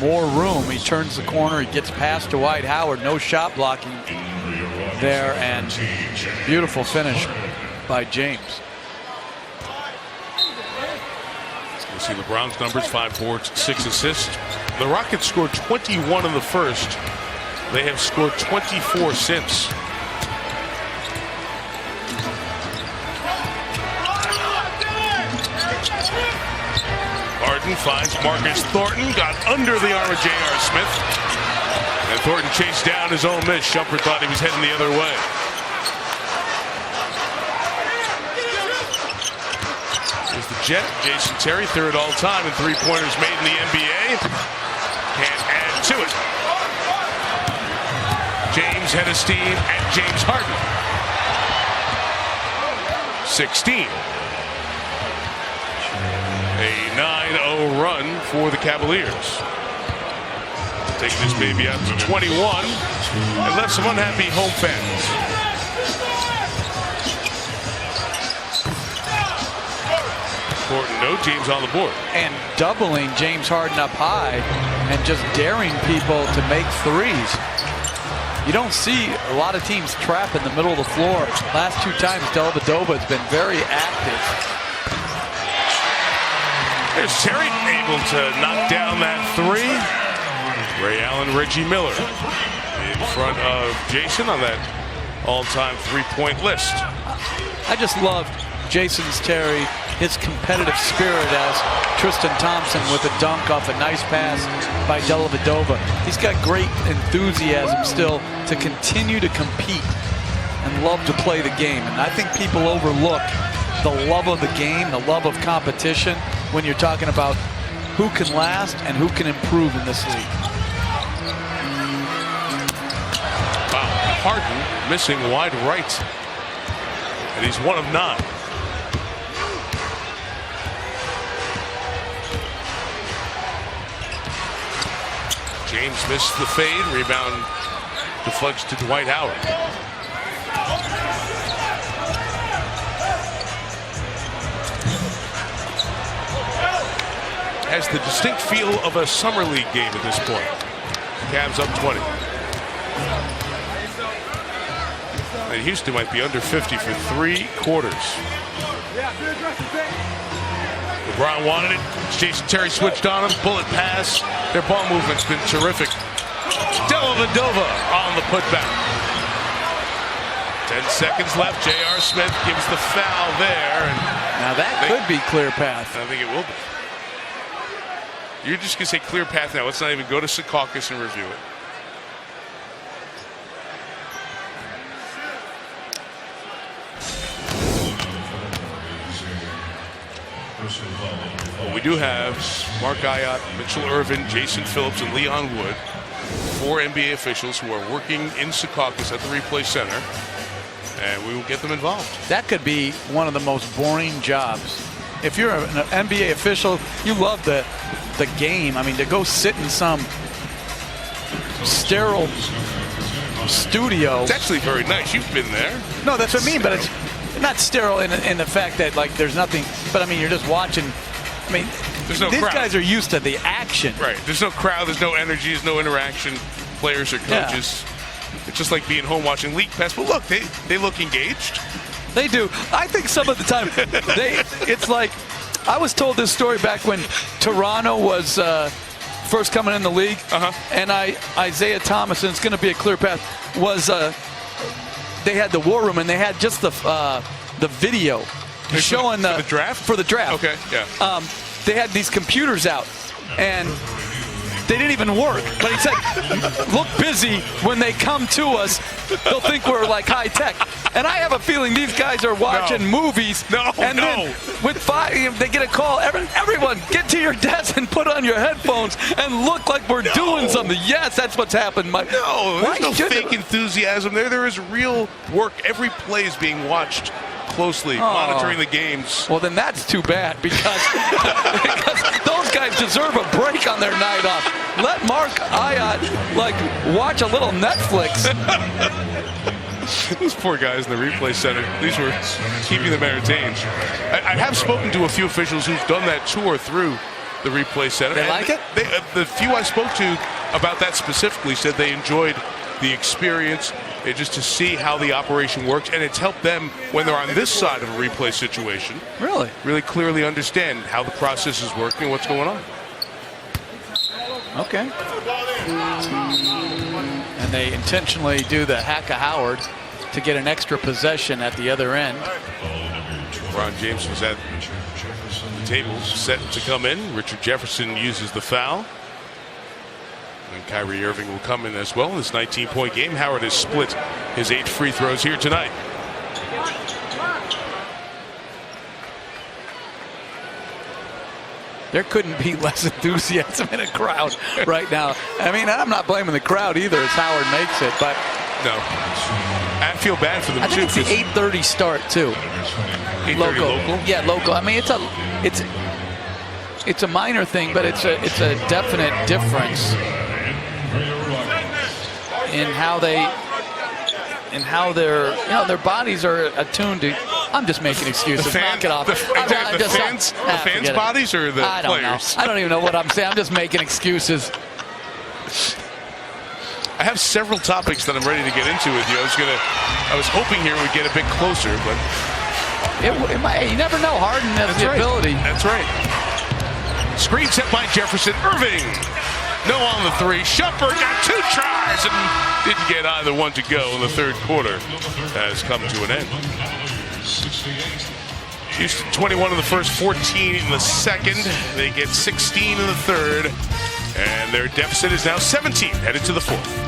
more room. He turns the corner, he gets past Dwight Howard, no shot blocking there, and beautiful finish by James. You see LeBron's numbers, 5 boards, 6 assists. The Rockets scored 21 in the first. They have scored 24 since. Harden finds Marcus Thornton, got under the arm of J.R. Smith. And Thornton chased down his own miss. Shumpert thought he was heading the other way. Here's the Jet, Jason Terry, third all-time in three-pointers made in the NBA. Can't add to it. James Hennessy and James Harden. 16. A 9-0 run for the Cavaliers. Taking this baby out to 21 and left some unhappy home fans. Thornton, no, James on the board. And doubling James Harden up high and just daring people to make threes. You don't see a lot of teams trap in the middle of the floor. Last 2 times, Dellavedova has been very active. There's Terry able to knock down that 3. Ray Allen, Reggie Miller in front of Jason on that all-time three-point list. I just love Jason's Terry, his competitive spirit as Tristan Thompson with a dunk off a nice pass by Dellavedova. He's got great enthusiasm still to continue to compete and love to play the game. And I think people overlook the love of the game, the love of competition when you're talking about who can last and who can improve in this league. Wow, Harden missing wide right. And he's 1 of 9. James missed the fade. Rebound deflects to Dwight Howard. Has the distinct feel of a summer league game at this point. Cavs up 20. And Houston might be under 50 for 3 quarters. LeBron wanted it. Jason Terry switched on him. Bullet pass. Their ball movement's been terrific. Dellavedova on the putback. 10 seconds left. J.R. Smith gives the foul there. And now that could be clear path. I think it will be. You're just going to say clear path now. Let's not even go to Secaucus and review it. Personal foul. do have Mark Ayotte, Mitchell Irvin, Jason Phillips, and Leon Wood, 4 NBA officials who are working in Secaucus at the replay center, and we will get them involved. That could be one of the most boring jobs. If you're an NBA official, you love the game. I mean, to go sit in some sterile studio. It's actually very nice. You've been there. No, that's what I mean, but it's not sterile in the fact that, like, there's nothing. But, I mean, you're just watching. I mean, there's no these crowd. guys are used to the action. Right. There's no crowd. There's no energy. There's no interaction. Players or coaches. Yeah. It's just like being home watching League Pass. But look, they look engaged. They do. I think some of the time, it's like, I was told this story back when Toronto was first coming in the league, and Isaiah Thomas, and it's going to be a clear path, was they had the war room, and they had just the video showing for the draft? For the draft. Okay, yeah. They had these computers out, and they didn't even work. But he said, look busy when they come to us. They'll think we're like high tech. And I have a feeling these guys are watching movies. Then with 5, they get a call. Everyone, get to your desk and put on your headphones and look like we're doing something. Yes, that's what's happened, Mike. No, there's no fake enthusiasm there. There is real work. Every play is being watched closely, monitoring the games. Well, then that's too bad because those guys deserve a break on their night off. Let Mark Ayotte, like, watch a little Netflix. Those poor guys in the replay center, these were keeping them entertained. I have spoken to a few officials who've done that tour through the replay center. They like it? The few I spoke to about that specifically said they enjoyed the experience, just to see how the operation works, and it's helped them when they're on this side of a replay situation. Really clearly understand how the process is working and what's going on. Okay. And they intentionally do the hack of Howard to get an extra possession at the other end. LeBron James was at the table set to come in. Richard Jefferson uses the foul. And Kyrie Irving will come in as well in this 19-point game. Howard has split his 8 free throws here tonight. There couldn't be less enthusiasm in a crowd right now. I mean, I'm not blaming the crowd either as Howard makes it, but no. I feel bad for them, too. I think it's the 8:30 start, too. 8:30 local? Yeah, local. I mean, it's a minor thing, but it's a definite difference in how their bodies are attuned to. I'm just making excuses. Knock it off. The fans' bodies or the players? I don't even know what I'm saying. I'm just making excuses. I have several topics that I'm ready to get into with you. I was hoping here we'd get a bit closer, but you never know. Harden has the ability. That's right. Screen set by Jefferson. Irving. No on the 3. Shumpert got 2 tries and didn't get either one to go in the third quarter. Has come to an end. Houston 21 in the first, 14 in the second. They get 16 in the third. And their deficit is now 17, headed to the fourth.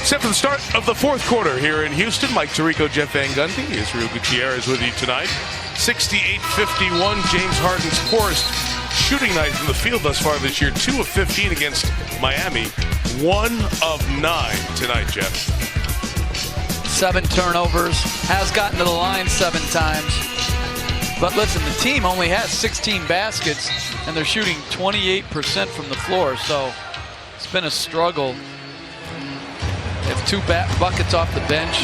Set for the start of the fourth quarter here in Houston. Mike Tirico, Jeff Van Gundy, Israel Gutierrez with you tonight. 68-51, James Harden's poorest shooting night from the field thus far this year. 2 of 15 against Miami. 1 of 9 tonight, Jeff. 7 turnovers. Has gotten to the line 7 times. But listen, the team only has 16 baskets, and they're shooting 28% from the floor. So it's been a struggle. They have 2 buckets off the bench,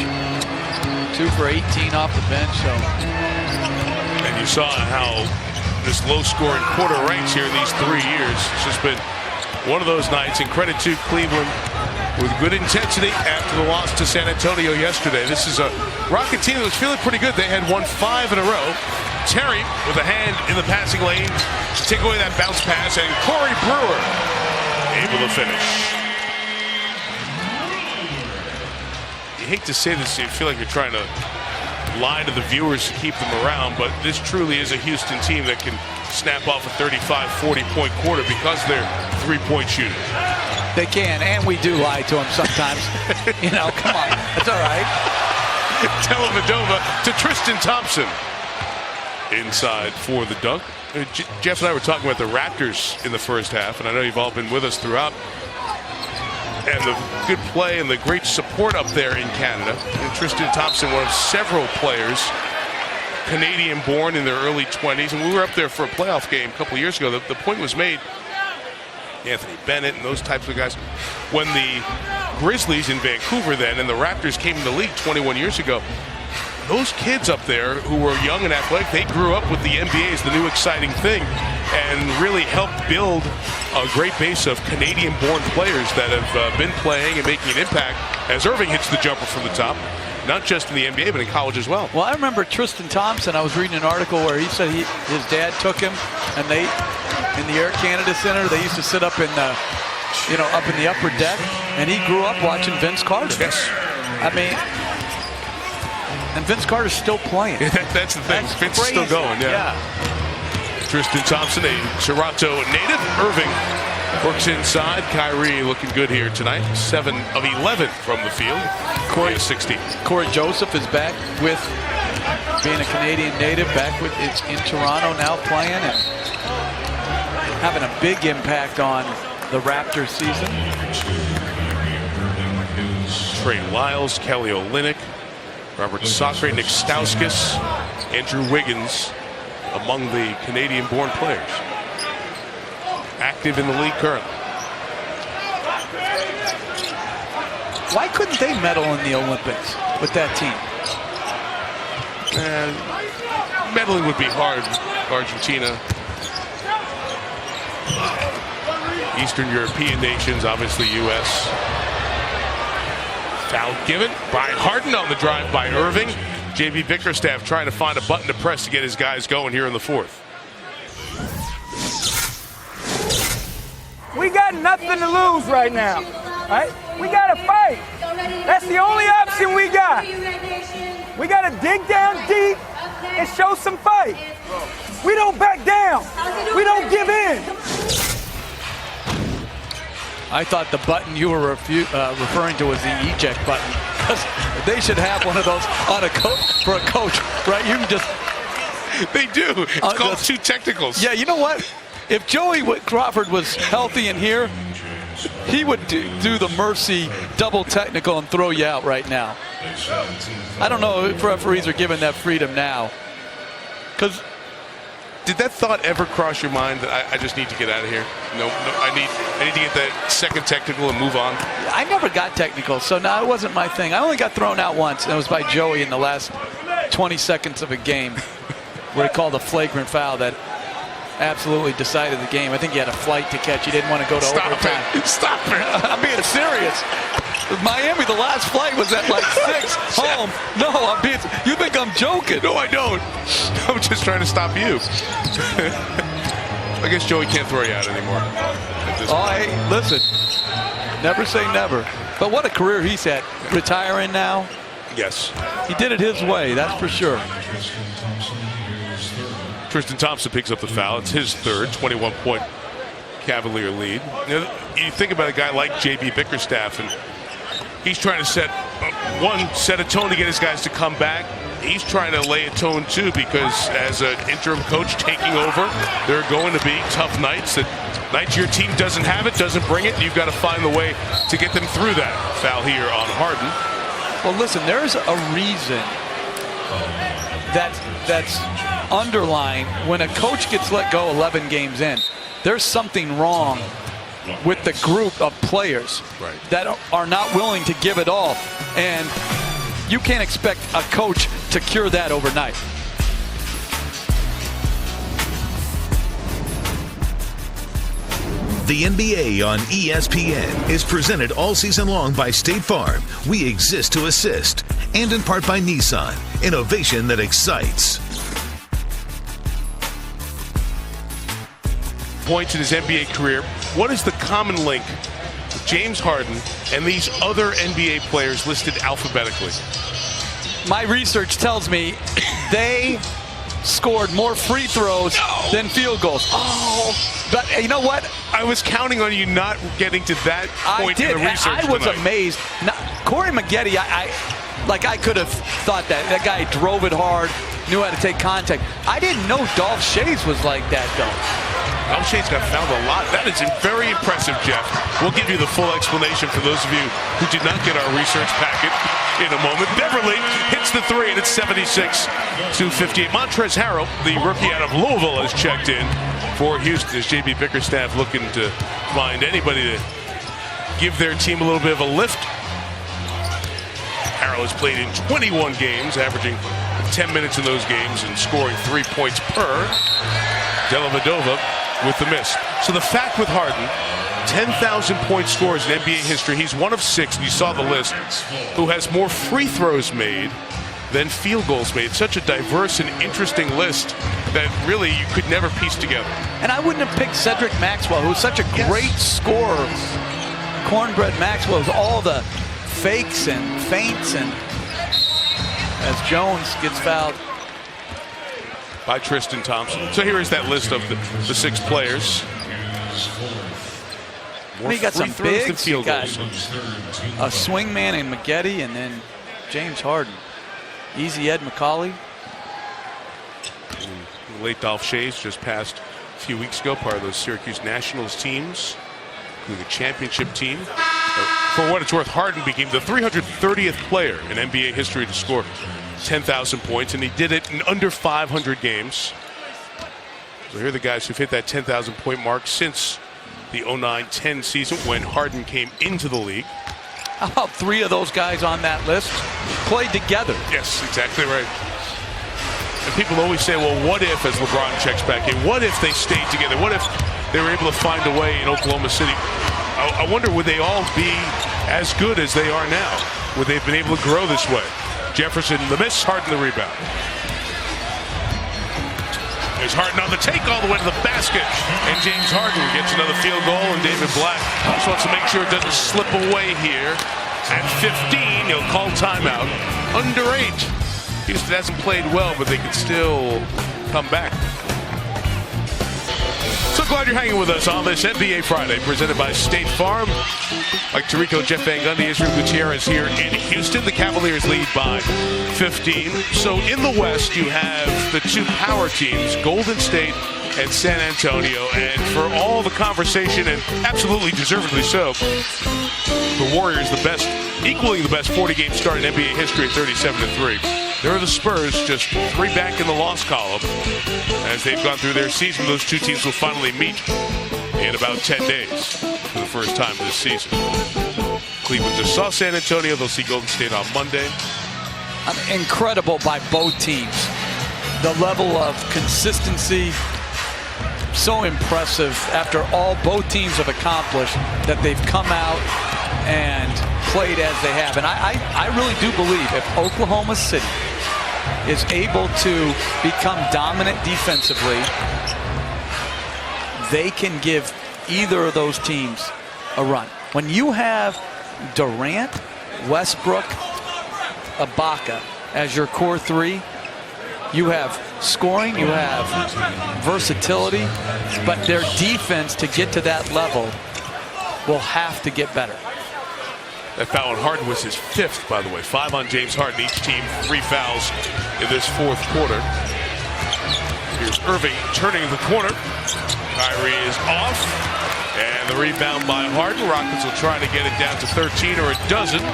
2 for 18 off the bench. So, and you saw how this low-scoring quarter ranks here in these 3 years. It's just been one of those nights. And credit to Cleveland with good intensity after the loss to San Antonio yesterday. This is a Rocket team that was feeling pretty good. They had won 5 in a row. Terry with a hand in the passing lane to take away that bounce pass, and Corey Brewer able to finish. You hate to say this, you feel like you're trying to lie to the viewers to keep them around, but this truly is a Houston team that can snap off a 35, 40-point quarter because they're three-point shooters. They can, and we do lie to them sometimes. Come on. That's all right. Dellavedova to Tristan Thompson. Inside for the dunk. Jeff and I were talking about the Raptors in the first half, and I know you've all been with us throughout. And the good play and the great support up there in Canada. And Tristan Thompson, one of several players, Canadian-born in their early 20s. And we were up there for a playoff game a couple years ago. The point was made, Anthony Bennett and those types of guys, when the Grizzlies in Vancouver then and the Raptors came in the league 21 years ago, those kids up there who were young and athletic, they grew up with the NBA as the new exciting thing and really helped build a great base of Canadian-born players that have been playing and making an impact as Irving hits the jumper from the top, not just in the NBA, but in college as well. Well, I remember Tristan Thompson. I was reading an article where he said his dad took him, and they, in the Air Canada Center, they used to sit up in the, up in the upper deck, and he grew up watching Vince Carter. Yes. And Vince Carter's still playing. That's the thing. Vince is still going, yeah. Tristan Thompson, a Toronto native. Irving works inside. Kyrie looking good here tonight. 7 of 11 from the field. Corey 16. Corey Joseph is back with being a Canadian native, back with in Toronto now playing and having a big impact on the Raptors season. Trey Lyles, Kelly Olynyk, Robert Sacre, Nick Stauskas, Andrew Wiggins among the Canadian-born players active in the league currently. Why couldn't they medal in the Olympics with that team? Medaling would be hard. Argentina, Eastern European nations, obviously U.S. Foul given by Harden on the drive by Irving. J.B. Bickerstaff trying to find a button to press to get his guys going here in the fourth. We got nothing to lose right now. Right? We got to fight. That's the only option we got. We got to dig down deep and show some fight. We don't back down. We don't give in. I thought the button you were referring to was the eject button, because they should have one of those on for a coach, right? You can just... They do. It's called two technicals. Yeah, you know what? If Joey Crawford was healthy in here, he would do the mercy double technical and throw you out right now. I don't know if referees are given that freedom now. Because did that thought ever cross your mind that I just need to get out of here? No, I need to get that second technical and move on. I never got technical, so no, it wasn't my thing. I only got thrown out once, and it was by Joey in the last 20 seconds of a game, where he called a flagrant foul that absolutely decided the game. I think he had a flight to catch. He didn't want to go to overtime. Stop it. I'm being serious. Miami, the last flight was at like 6 home. No, you think I'm joking? No, I don't. I'm just trying to stop you. I guess Joey can't throw you out anymore. Hey, listen, never say never. But what a career he's had. Retiring now. Yes. He did it his way, that's for sure. Tristan Thompson picks up the foul. It's his third, 21-point Cavalier lead. You think about a guy like J.B. Bickerstaff, and he's trying to set a tone to get his guys to come back. He's trying to lay a tone too, because as an interim coach taking over, there are going to be tough nights. Nights your team doesn't have it, doesn't bring it, and you've got to find the way to get them through that. Foul here on Harden. Well, listen, there's a reason that's underlying when a coach gets let go 11 games in. There's something wrong with the group of players that are not willing to give it all. And you can't expect a coach to cure that overnight. The NBA on ESPN is presented all season long by State Farm. We exist to assist. And in part by Nissan. Innovation that excites. Points in his NBA career. What is the common link with James Harden and these other NBA players listed alphabetically? My research tells me they scored more free throws than field goals. Oh, but you know what? I was counting on you not getting to that point in the research I was tonight. amazed. Now, Corey Maggette, I could have thought that guy drove it hard, knew how to take contact. I didn't know Dolph Schayes was like that, though. Dolph Schayes got fouled a lot. That is very impressive, Jeff. We'll give you the full explanation for those of you who did not get our research packet in a moment. Beverley hits the three, and it's 76-58. Montrezl Harrell, the rookie out of Louisville, has checked in for Houston as J.B. Bickerstaff looking to find anybody to give their team a little bit of a lift. Harrell has played in 21 games, averaging 10 minutes in those games and scoring 3 points per. Dellavedova with the miss. So the fact with Harden, 10,000 point scores in NBA history. He's one of 6, and you saw the list, who has more free throws made than field goals made. Such a diverse and interesting list that really you could never piece together. And I wouldn't have picked Cedric Maxwell, who's such a great scorer. Cornbread Maxwell with all the fakes and feints, and as Jones gets fouled by Tristan Thompson. So here is that list of the 6 players. You got some bigs, you got goals. a swingman in Maggette, and then James Harden. Easy Ed McCauley. Late Dolph Schayes just passed a few weeks ago, part of those Syracuse Nationals teams, including the championship team. For what it's worth, Harden became the 330th player in NBA history to score 10,000 points, and he did it in under 500 games. So here are the guys who've hit that 10,000 point mark since the 09-10 season when Harden came into the league. How about 3 of those guys on that list played together? Yes, exactly right. And people always say, well, what if, as LeBron checks back in, what if they stayed together? What if they were able to find a way in Oklahoma City? I wonder, would they all be as good as they are now? Would they have been able to grow this way? Jefferson the miss, Harden the rebound. There's Harden on the take all the way to the basket. And James Harden gets another field goal, and David Black just wants to make sure it doesn't slip away here. At 15, he'll call timeout. Under 8. Houston hasn't played well, but they can still come back. So glad you're hanging with us on this NBA Friday, presented by State Farm. Like Tirico, Jeff Van Gundy, Israel Gutierrez here in Houston. The Cavaliers lead by 15. So in the West, you have the 2 power teams, Golden State and San Antonio. And for all the conversation, and absolutely deservedly so, the Warriors equaling the best 40-game start in NBA history at 37-3. There are the Spurs, just 3 back in the loss column. As they've gone through their season, those 2 teams will finally meet in about 10 days for the first time this season. Cleveland just saw San Antonio. They'll see Golden State on Monday. Incredible by both teams. The level of consistency, so impressive after all both teams have accomplished, that they've come out and played as they have. And I really do believe if Oklahoma City is able to become dominant defensively, they can give either of those teams a run. When you have Durant, Westbrook, Ibaka as your core 3, you have scoring, you have versatility, but their defense to get to that level will have to get better. That foul on Harden was his 5th, by the way. 5 on James Harden. Each team 3 fouls in this 4th quarter. Here's Irving turning the corner. Kyrie is off. And the rebound by Harden. Rockets will try to get it down to 13, or it doesn't.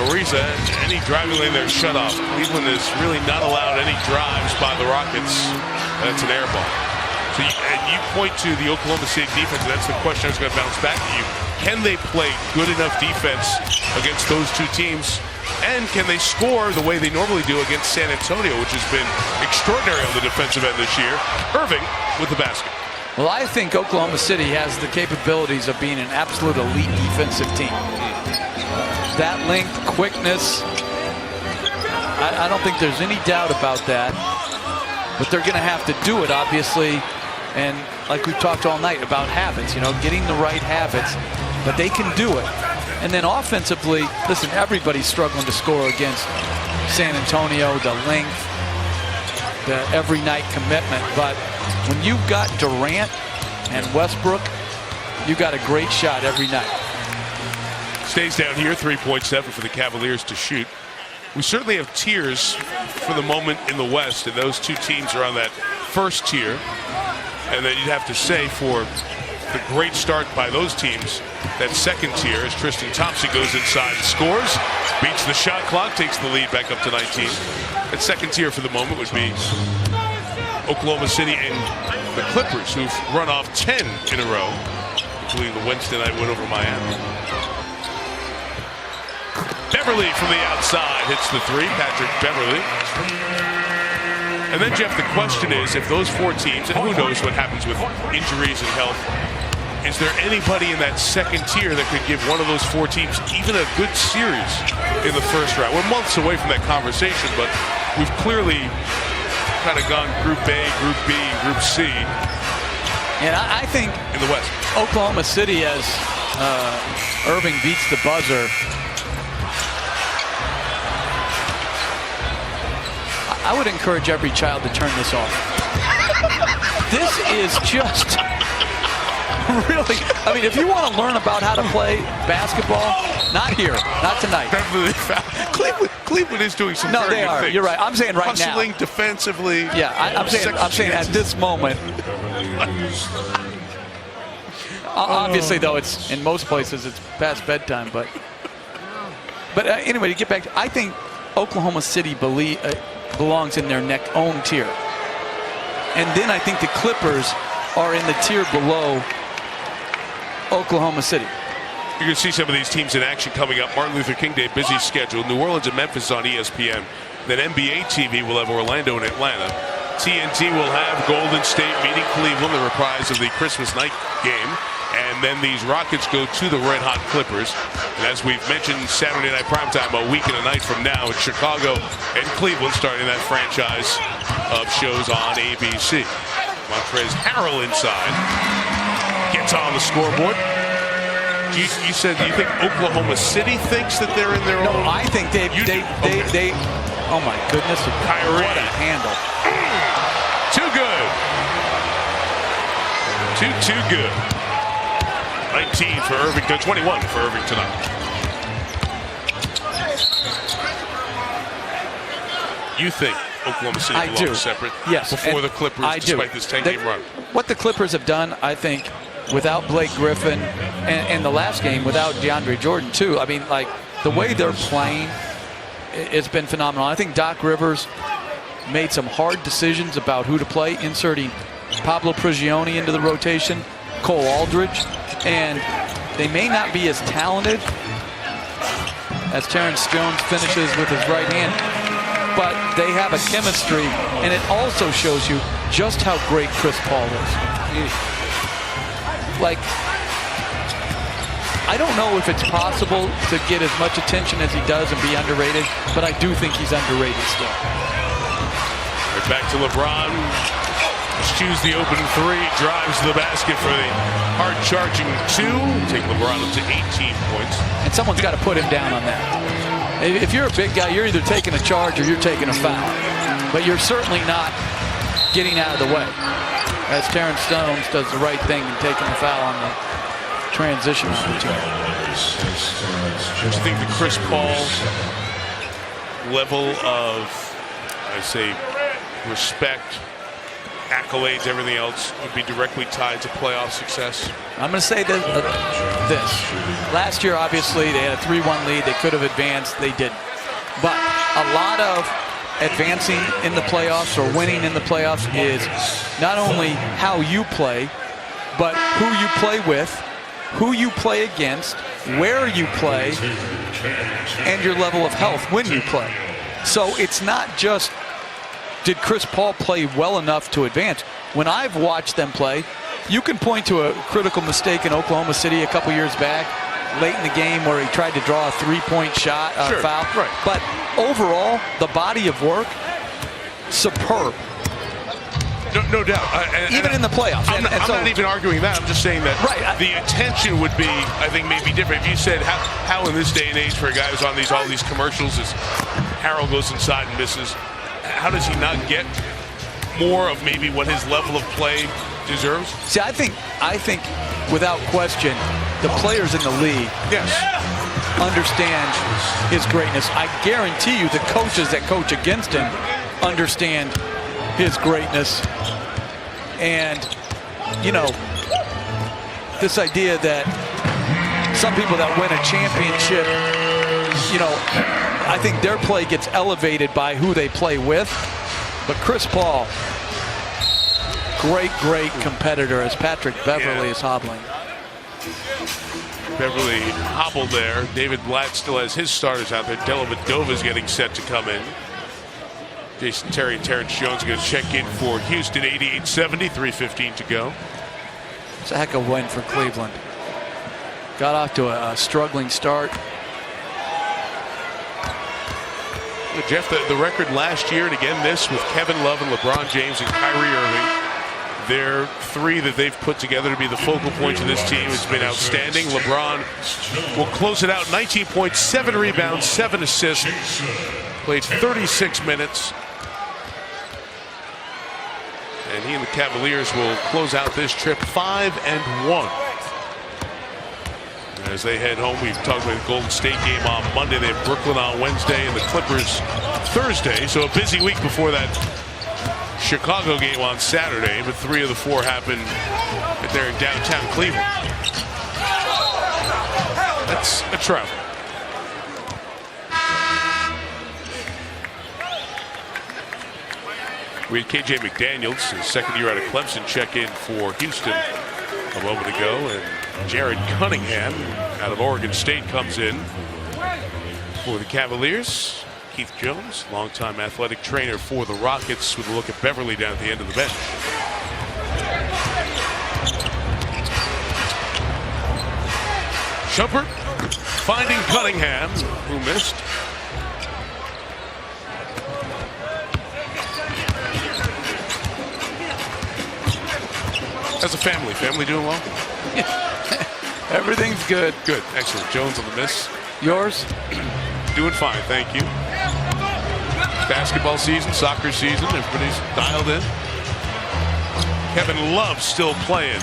Ariza, any driving lane there shut off. Cleveland has really not allowed any drives by the Rockets. That's an air ball. So you point to the Oklahoma City defense, and that's the question I was going to bounce back to you. Can they play good enough defense against those 2 teams? And can they score the way they normally do against San Antonio, which has been extraordinary on the defensive end this year? Irving with the basket. Well, I think Oklahoma City has the capabilities of being an absolute elite defensive team. That length, quickness, I don't think there's any doubt about that. But they're going to have to do it, obviously. And like we've talked all night about habits, getting the right habits. But they can do it. And then offensively, listen, everybody's struggling to score against San Antonio, the length. the every night commitment. But when you've got Durant and Westbrook, you got a great shot every night. Stays down here, 3.7 for the Cavaliers to shoot. We certainly have tiers for the moment in the West, and those two teams are on that first tier. And then you'd have to say for the great start by those teams, that second tier, as Tristan Thompson goes inside and scores, beats the shot clock, takes the lead back up to 19. That second tier for the moment would be Oklahoma City and the Clippers, who've run off 10 in a row, including the Wednesday night win over Miami. Beverley from the outside hits the three, Patrick Beverley. And then, Jeff, the question is, if those four teams, and who knows what happens with injuries and health, is there anybody in that second tier that could give one of those four teams even a good series in the first round? We're months away from that conversation, but we've clearly kind of gone Group A, Group B, Group C. And I think in the West, Oklahoma City, as Irving beats the buzzer, I would encourage every child to turn this off. This is just really, I mean, if you want to learn about how to play basketball, not here, not tonight. Cleveland is doing some no, very they good are. things. You're right. I'm saying right Hustling now. defensively. Yeah, I'm saying at this moment. Obviously, though, it's in most places it's past bedtime. But anyway, to get back to, I think Oklahoma City belongs in their own tier. And then I think the Clippers are in the tier below Oklahoma City. You're going to see some of these teams in action coming up. Martin Luther King Day, busy schedule. New Orleans and Memphis on ESPN. Then NBA TV will have Orlando and Atlanta. TNT will have Golden State meeting Cleveland, the reprise of the Christmas night game. And then these Rockets go to the red-hot Clippers. And as we've mentioned, Saturday Night Primetime a week and a night from now in Chicago and Cleveland, starting that franchise of shows on ABC. Montrezl Harrell inside. Gets on the scoreboard. You said you think Oklahoma City thinks that they're in their own? No, I think they oh my goodness. Kyrie. What a handle. Too good. Too good. 19 for Irving, 21 for Irving tonight. You think Oklahoma City belongs separate? Yes. Before the Clippers, despite this 10-game run. What the Clippers have done, I think, without Blake Griffin, and the last game without DeAndre Jordan, too. I mean, like, the way they're playing, it's been phenomenal. I think Doc Rivers made some hard decisions about who to play, inserting Pablo Prigioni into the rotation, Cole Aldridge, and they may not be as talented as Terrence Jones finishes with his right hand, but they have a chemistry, and it also shows you just how great Chris Paul is. Like, I don't know if it's possible to get as much attention as he does and be underrated, but I do think he's underrated still. Right back to LeBron. Choose the open three, drives the basket for the hard-charging two. Take LeBron up to 18 points. And someone's got to put him down on that. If you're a big guy, you're either taking a charge or you're taking a foul. But you're certainly not getting out of the way. As Terrence Jones does the right thing and taking the foul on the transition opportunity. Do you think the Chris Paul level of, I say, respect, accolades, everything else would be directly tied to playoff success? I'm going to say this. Last year, obviously, they had a 3-1 lead. They could have advanced. They didn't. But a lot of advancing in the playoffs or winning in the playoffs is not only how you play, but who you play with, who you play against, where you play, and your level of health when you play. So it's not just, did Chris Paul play well enough to advance? When I've watched them play, you can point to a critical mistake in Oklahoma City a couple years back, late in the game, where he tried to draw a three-point shot, foul. Right. But overall, the body of work, superb. No doubt. Even in the playoffs. I'm not even arguing that. I'm just saying that the intention would be, I think, maybe different. If you said, how in this day and age for a guy who's on all these commercials, as Harrell goes inside and misses, how does he not get more of maybe what his level of play deserves? See, I think without question, the players in the league understand his greatness. I guarantee you the coaches that coach against him understand his greatness. And, you know, this idea that some people that win a championship, you know, I think their play gets elevated by who they play with. But Chris Paul, great competitor as Patrick Beverley is hobbling. Beverley hobbled there. David Blatt still has his starters out there. Dellavedova is getting set to come in. Jason Terry and Terrence Jones are going to check in for Houston. 88-70, 3:15 to go. It's a heck of a win for Cleveland. Got off to a struggling start. Jeff, the record last year and again this with Kevin Love and LeBron James and Kyrie Irving. Their three that they've put together to be the focal points of this team has been outstanding. LeBron will close it out. 19 points, 7 rebounds, 7 assists. Played 36 minutes. And he and the Cavaliers will close out this trip 5-1. As they head home, we've talked about the Golden State game on Monday. They have Brooklyn on Wednesday and the Clippers Thursday. So a busy week before that Chicago game on Saturday. But 3 of the 4 happen right there in downtown Cleveland. That's a travel. We had KJ McDaniels, his second year out of Clemson, check in for Houston a moment ago. And Jared Cunningham out of Oregon State comes in for the Cavaliers. Keith Jones, longtime athletic trainer for the Rockets, with a look at Beverley down at the end of the bench. Shumpert finding Cunningham, who missed. How's the family? Family doing well? Everything's good. Good. Excellent. Jones on the miss. Yours? Doing fine, thank you. Basketball season, soccer season, everybody's dialed in. Kevin Love still playing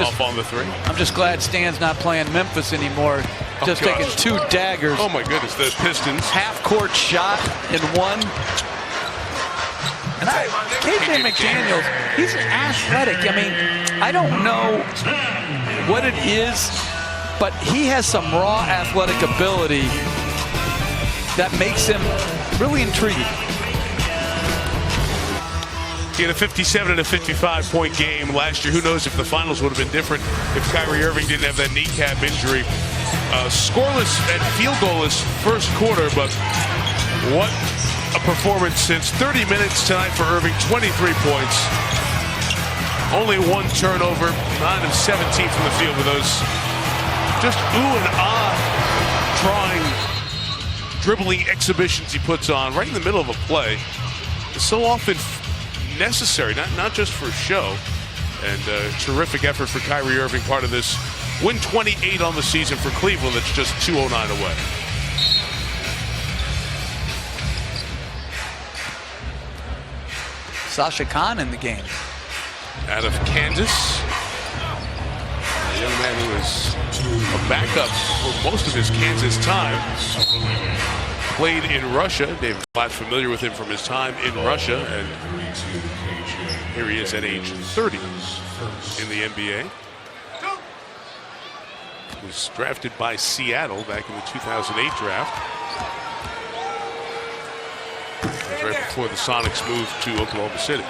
off on the 3. I'm just glad Stan's not playing Memphis anymore. Just taking 2 daggers. Oh my goodness, the Pistons. Half-court shot in 1. And KJ McDaniels, he's athletic. I mean, I don't know what it is, but he has some raw athletic ability that makes him really intriguing. He had a 57 and a 55-point game last year. Who knows if the finals would have been different if Kyrie Irving didn't have that kneecap injury. Scoreless and field goalless first quarter, but what a performance since 30 minutes tonight for Irving. 23 points. Only 1 turnover. 9 of 17 from the field with those just ooh and ah trying dribbling exhibitions he puts on right in the middle of a play. It's so often necessary, not just for show. And terrific effort for Kyrie Irving, part of this win 28 on the season for Cleveland. That's just 209 away. Sasha Khan in the game. Out of Kansas. A young man who is a backup for most of his Kansas time. Played in Russia. David Blatt's familiar with him from his time in Russia. And here he is at age 30 in the NBA. Was drafted by Seattle back in the 2008 draft. Right before the Sonics moved to Oklahoma City.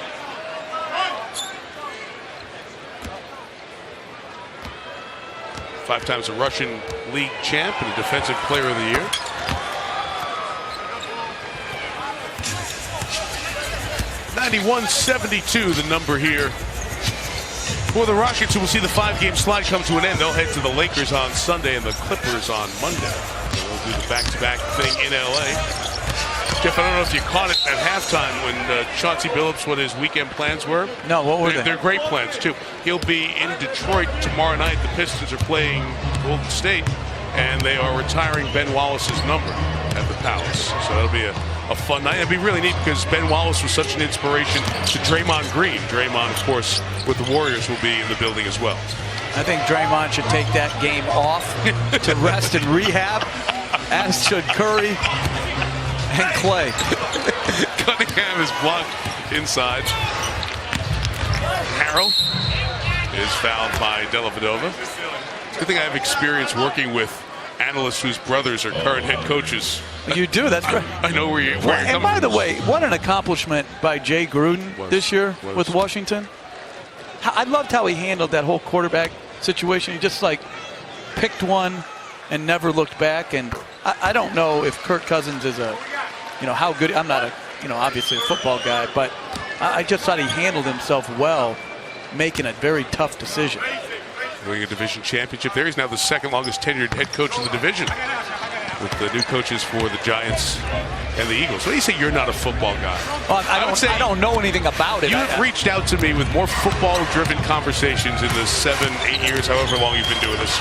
Five times a Russian League champ and a Defensive Player of the Year. $91-72, the number here for the Rockets, who will see the 5-game slide come to an end. They'll head to the Lakers on Sunday and the Clippers on Monday. They'll do the back-to-back thing in LA. Jeff, I don't know if you caught it at halftime when Chauncey Billups, what his weekend plans were. No, what were they? They're great plans, too. He'll be in Detroit tomorrow night. The Pistons are playing Golden State, and they are retiring Ben Wallace's number. at the Palace. So that'll be a fun night. It'll be really neat because Ben Wallace was such an inspiration to Draymond Green. Draymond, of course, with the Warriors will be in the building as well. I think Draymond should take that game off to rest and rehab, as should Curry and Clay. Cunningham is blocked inside. Harrell is fouled by Dellavedova. It's a good thing I have experience working with analysts whose brothers are current head coaches. You do, that's right. I know where you're coming from. And by the way, what an accomplishment by Jay Gruden this year with Washington. I loved how he handled that whole quarterback situation. He just picked one and never looked back. And I don't know if Kirk Cousins is how good. I'm not obviously a football guy, but I just thought he handled himself well, making a very tough decision. Winning a division championship there. He's now the second longest tenured head coach in the division, with the new coaches for the Giants and the Eagles. So you say you're not a football guy? Well, I don't know anything about it. You've reached out to me with more football-driven conversations in the 7-8 years, however long you've been doing this.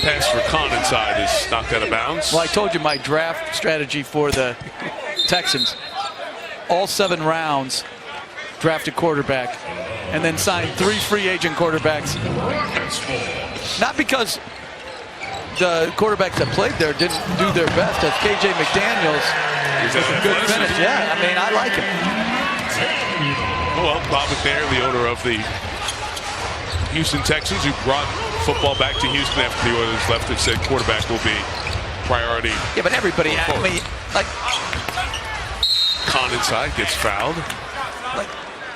Pass for Khan inside is knocked out of bounds. Well, I told you my draft strategy for the Texans. All 7 rounds drafted quarterback, and then signed 3 free agent quarterbacks. Not because the quarterbacks that played there didn't do their best, as KJ McDaniels is a good finish. Yeah, I mean, I like him. Well, Bob McNair, the owner of the Houston Texans, who brought football back to Houston after the Oilers left, and said quarterback will be priority. Yeah, but everybody, Khan inside gets fouled.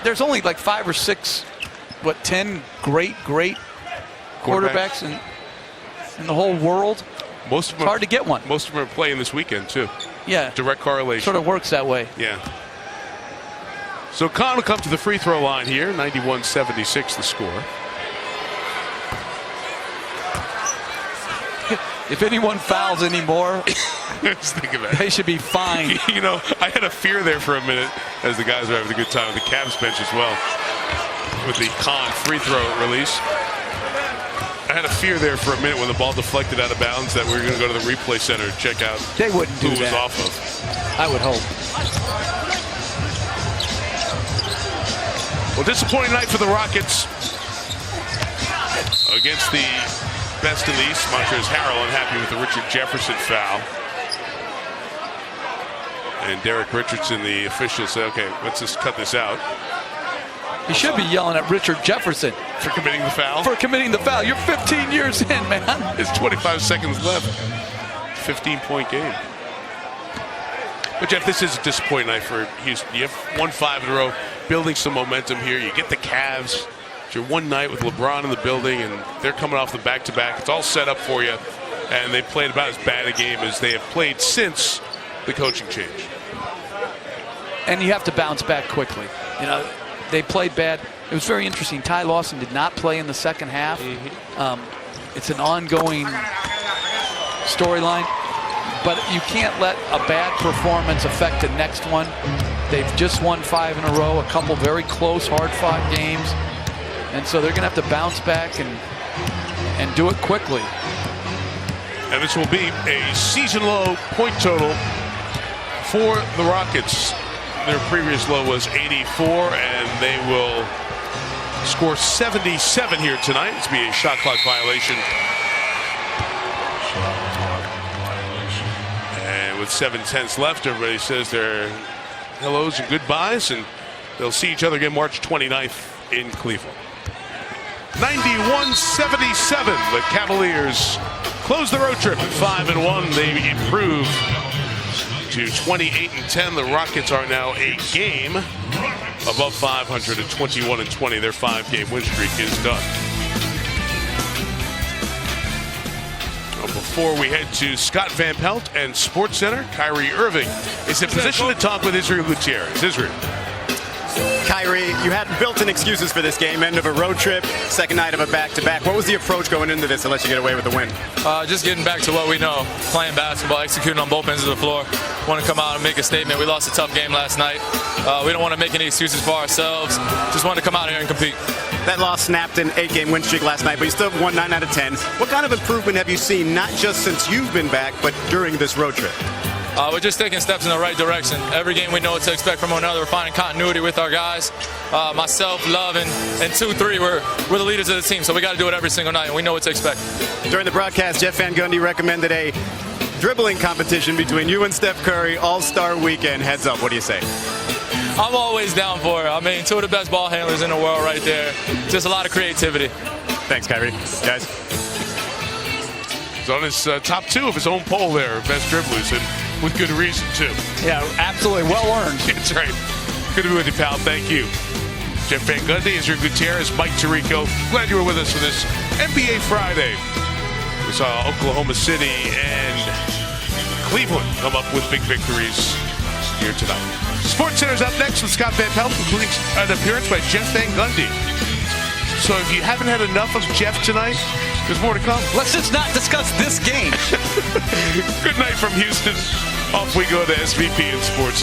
There's only 5 or 6, 10 great quarterbacks in the whole world. Most of them it's hard to get one. Most of them are playing this weekend too. Yeah, direct correlation. Sort of works that way. Yeah. So Khan will come to the free throw line here. 91-76 the score. If anyone fouls anymore, they should be fined. I had a fear there for a minute as the guys are having a good time with the Cavs bench as well, with the Khan free throw release. I had a fear there for a minute when the ball deflected out of bounds that we were going to go to the replay center and check out they wouldn't do who was that. off of. I would hope. Well, disappointing night for the Rockets against the best in the East. Montrezl Harrell unhappy with the Richard Jefferson foul. And Derek Richardson, the official, said, okay, let's just cut this out. You should be yelling at Richard Jefferson. For committing the foul? For committing the foul. You're 15 years in, man. It's 25 seconds left. 15-point game. But, Jeff, this is a disappointing night for Houston. You have won 5 in a row, building some momentum here. You get the Cavs. It's your one night with LeBron in the building, and they're coming off the back-to-back. It's all set up for you, and they played about as bad a game as they have played since the coaching change. And you have to bounce back quickly. They played bad. It was very interesting. Ty Lawson did not play in the second half. It's an ongoing storyline, but you can't let a bad performance affect the next one. They've just won 5 in a row, a couple very close, hard-fought games, and so they're going to have to bounce back and do it quickly. And this will be a season-low point total for the Rockets. Their previous low was 84, and they will score 77 here tonight. It's be a shot clock violation. And with 7/10 left, everybody says their hellos and goodbyes, and they'll see each other again March 29th in Cleveland. 91-77, the Cavaliers close the road trip at 5-1. They improve to 28-10. The Rockets are now a game above 500 at 21-20. Their 5-game win streak is done. Before we head to Scott Van Pelt and Sports Center, Kyrie Irving is in position to talk with Israel Gutierrez. Israel. Kyrie, you had built-in excuses for this game. End of a road trip, second night of a back-to-back. What was the approach going into this to let you get away with the win? Just getting back to what we know, playing basketball, executing on both ends of the floor. Want to come out and make a statement. We lost a tough game last night. We don't want to make any excuses for ourselves. Just want to come out here and compete. That loss snapped an 8-game win streak last night, but you still won 9 out of 10. What kind of improvement have you seen, not just since you've been back, but during this road trip? We're just taking steps in the right direction. Every game we know what to expect from one another. We're finding continuity with our guys. Myself, Love, and 2-3, we're the leaders of the team, so we got to do it every single night, and we know what to expect. During the broadcast, Jeff Van Gundy recommended a dribbling competition between you and Steph Curry, All-Star Weekend. Heads up, what do you say? I'm always down for it. I mean, two of the best ball handlers in the world right there. Just a lot of creativity. Thanks, Kyrie. Guys. He's on his top 2 of his own poll there, best dribblers, and with good reason, too. Yeah, absolutely. Well earned. That's right. Good to be with you, pal. Thank you. Jeff Van Gundy, Ezra Gutierrez, Mike Tirico. Glad you were with us for this NBA Friday. We saw Oklahoma City and Cleveland come up with big victories here tonight. Sports Center's up next with Scott Van Pelt, including an appearance by Jeff Van Gundy. So if you haven't had enough of Jeff tonight, there's more to come. Let's just not discuss this game. Good night from Houston. Off we go to SVP and Sports Center.